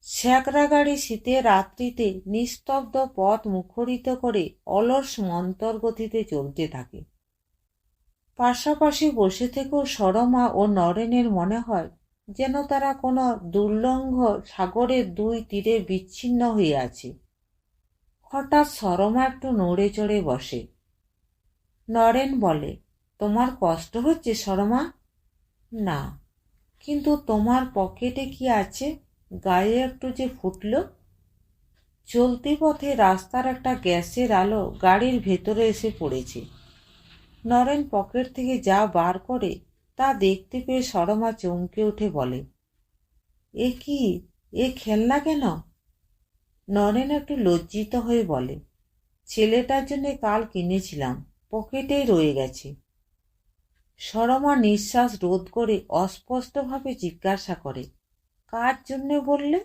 স্যাকরা গাড়ি শীতের রাত্রিতে নিস্তব্ধ পথ মুখরিত করে অলস মন্তর গতিতে চলতে থাকে। পাশাপাশি বসে থেকেও সরমা ও নরেনের মনে হয় যেন তারা কোনো দুর্লঙ্ঘ সাগরের দুই তীরে বিচ্ছিন্ন হয়ে আছে। হঠাৎ সরমা একটু নড়ে চড়ে বসে। নরেন বলে, তোমার কষ্ট হচ্ছে সরমা? না, কিন্তু তোমার পকেটে কি আছে? গায়ে একটু যে ফুটল। চলতি পথে রাস্তার একটা গ্যাসের আলো গাড়ির ভেতরে এসে পড়েছে। নরেন পকেট থেকে যা বার করে তা দেখতে পেয়ে সরমা চমকে উঠে বলে, এ কি, এ খেলনা কেন? নরেন একটু লজ্জিত হয়ে বলে, ছেলেটার জন্য কাল কিনেছিলাম, পকেটেই রয়ে গেছে। সরমা নিঃশ্বাস রোধ করে অস্পষ্টভাবে জিজ্ঞাসা করে, কার জন্যে বললে?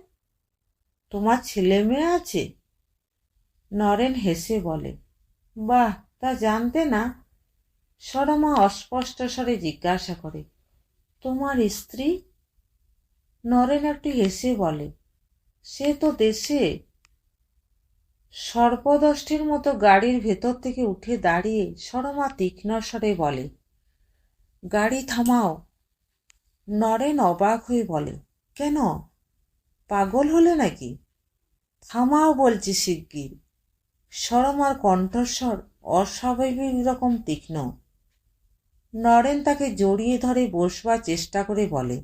তোমার ছেলে মেয়ে আছে? নরেন হেসে বলে, বাহ, তা জানতে না। সরমা অস্পষ্ট স্বরে জিজ্ঞাসা করে, তোমার স্ত্রী? নরেন একটু হেসে বলে, সে তো দেশে। সর্পদষ্টির মতো গাড়ির ভেতর থেকে উঠে দাঁড়িয়ে সরমা তীক্ষ্ণ স্বরে বলে, গাড়ি থামাও। নরেন অবাক হয়ে বলে, কেন, পাগল হলে নাকি? থামাও বলছি শিগগির। সরমার কণ্ঠস্বর অস্বাভাবিক রকম তীক্ষ্ণ। নরেন তাকে জড়িয়ে ধরে বসবার চেষ্টা করে বলে,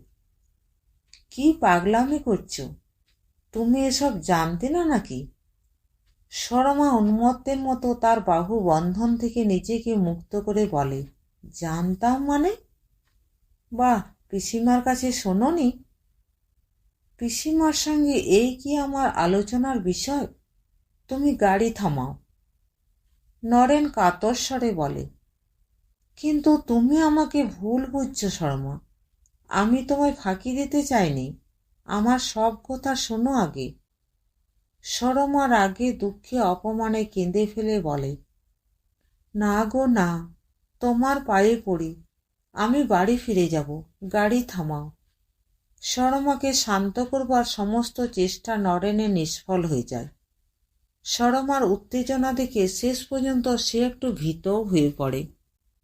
কি পাগলামি করছো? তুমি এসব জানতে না নাকি? সরমা উন্মত্তের মতো তার বাহু বন্ধন থেকে নিজেকে মুক্ত করে বলে, জানতাম মানে? বাহ, পিসিমার কাছে শোনোনি? পিসিমার সঙ্গে এই কি আমার আলোচনার বিষয়? তুমি গাড়ি থামাও। নরেন কাতর স্বরে বলে, কিন্তু তুমি আমাকে ভুল বুঝছো শর্মা। আমি তোমায় ফাঁকি দিতে চাইনি। আমার সব কথা শোনো আগে। শরমা রাগে দুঃখে অপমানে কেঁদে ফেলে বলে, না গো না, তোমার পায়ে পড়ি, আমি বাড়ি ফিরে যাব, গাড়ি থামাও। শরমাকে শান্ত করবার সমস্ত চেষ্টা নরেনের নিষ্ফল হয়ে যায়। শরমার উত্তেজনা দেখে শেষ পর্যন্ত সে একটু ভীতও হয়ে পড়ে।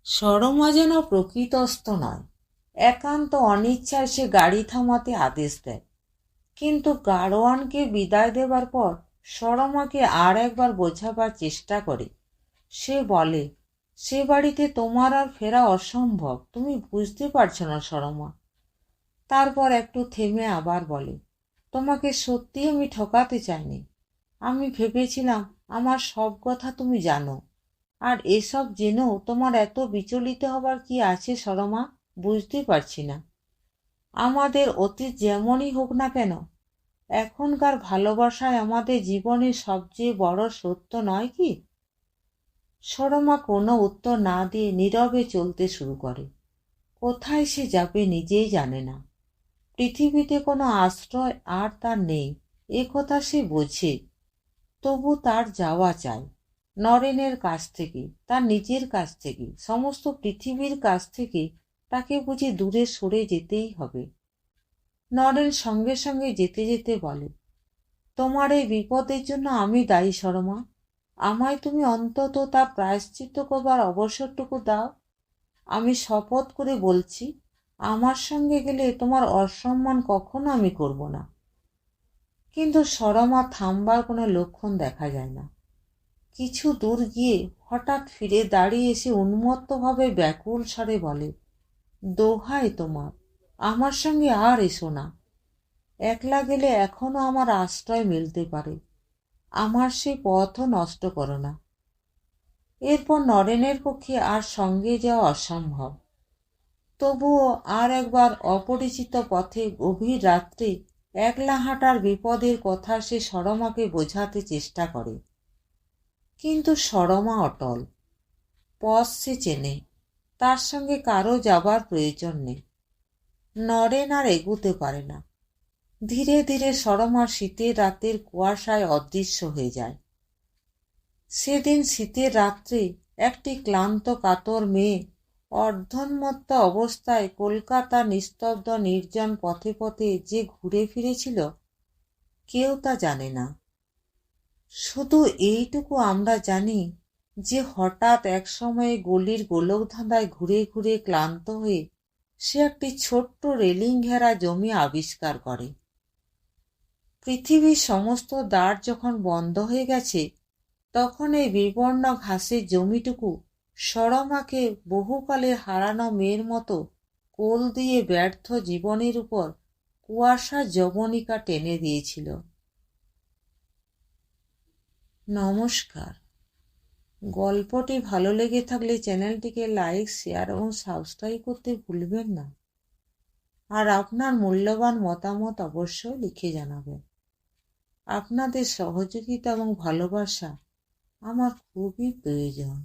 শরমা যেন প্রকৃতস্থ নয়, একান্ত অনিচ্ছায় সে গাড়ি থামাতে আদেশ দেয়। কিন্তু গাড়োয়ানকে বিদায় দেবার পর শরমাকে আর একবার বোঝাবার চেষ্টা করে। সে বলে, সে বাড়িতে তোমার আর ফেরা অসম্ভব, তুমি বুঝতে পারছো না শরমা। তারপর একটু থেমে আবার বলে, তোমাকে সত্যি আমি ঠকাতে চাইনি। আমি ভেবেছিলাম আমার সব কথা তুমি জানো, আর এসব জেনেও তোমার এত বিচলিত হবার কি আছে শরমা, বুঝতে পারছি না। আমাদের অতীত যেমনই হোক না কেন, এখনকার ভালোবাসায় আমাদের জীবনের সবচেয়ে বড় সত্য নয় কি? শরমা কোনো উত্তর না দিয়ে নীরবে চলতে শুরু করে। কোথায় সে যাবে নিজেই জানে না। পৃথিবীতে কোনো আশ্রয় আর তার নেই, এ কথা সে বোঝে। তবু তার যাওয়া চাই, নরেনের কাছ থেকে, তার নিজের কাছ থেকে, সমস্ত পৃথিবীর কাছ থেকে তাকে বুঝি দূরে সরে যেতেই হবে। নরেন সঙ্গে সঙ্গে যেতে যেতে বলে, তোমার এই বিপদের জন্য আমি দায়ী শরমা। আমায় তুমি অন্তত তার প্রায়শ্চিত্ত করবার অবসরটুকু দাও। আমি শপথ করে বলছি, আমার সঙ্গে গেলে তোমার অসম্মান কখনো আমি করব না। কিন্তু শরমা থামবার কোনো লক্ষণ দেখা যায় না। কিছু দূর গিয়ে হঠাৎ ফিরে দাঁড়িয়ে এসে উন্মত্তভাবে ব্যাকুল স্বরে বলে, দোহাই তোমার, আমার সঙ্গে আর এসো না। একলা গেলে এখনো আমার আশ্রয় মিলতে পারে, আমার সে পথও নষ্ট করো না। এরপর নরেনের পক্ষে আর সঙ্গে যাওয়া অসম্ভব। তবুও আর একবার অপরিচিত পথে গভীর রাত্রে একলা হাঁটার বিপদের কথা সে শরমাকে বোঝাতে চেষ্টা করে। কিন্তু শরমা অটল। পথ সে চেনে, তার সঙ্গে কারো যাবার প্রয়োজন নেই। নরেন আর এগুতে পারে না। ধীরে ধীরে শরমা শীতের রাতের কুয়াশায় অদৃশ্য হয়ে যায়। সেদিন শীতের রাত্রে একটি ক্লান্ত কাতর মেয়ে অর্ধোন্মত্ত অবস্থায় কলকাতার নিস্তব্ধ নির্জন পথে পথে যে ঘুরে ফিরেছিল, কেউ তা জানে না। শুধু এইটুকু আমরা জানি যে হঠাৎ এক সময়ে গলির গোলকধাঁধায় ঘুরে ঘুরে ক্লান্ত হয়ে সে একটি ছোট্ট রেলিং ঘেরা জমি আবিষ্কার করে। পৃথিবীর সমস্ত দ্বার যখন বন্ধ হয়ে গেছে, তখন এই বিবর্ণ ঘাসের জমিটুকু শরমাকে বহুকালের হারানো মেয়ের মতো কোল দিয়ে ব্যর্থ জীবনের উপর কুয়াশা যবনিকা টেনে দিয়েছিল। নমস্কার। গল্পটি ভালো লেগে থাকলে চ্যানেলটিকে লাইক, শেয়ার এবং সাবস্ক্রাইব করতে ভুলবেন না। আর আপনার মূল্যবান মতামত অবশ্যই লিখে জানাবেন। আপনাদের সহযোগিতা এবং ভালোবাসা আমার খুবই প্রয়োজন।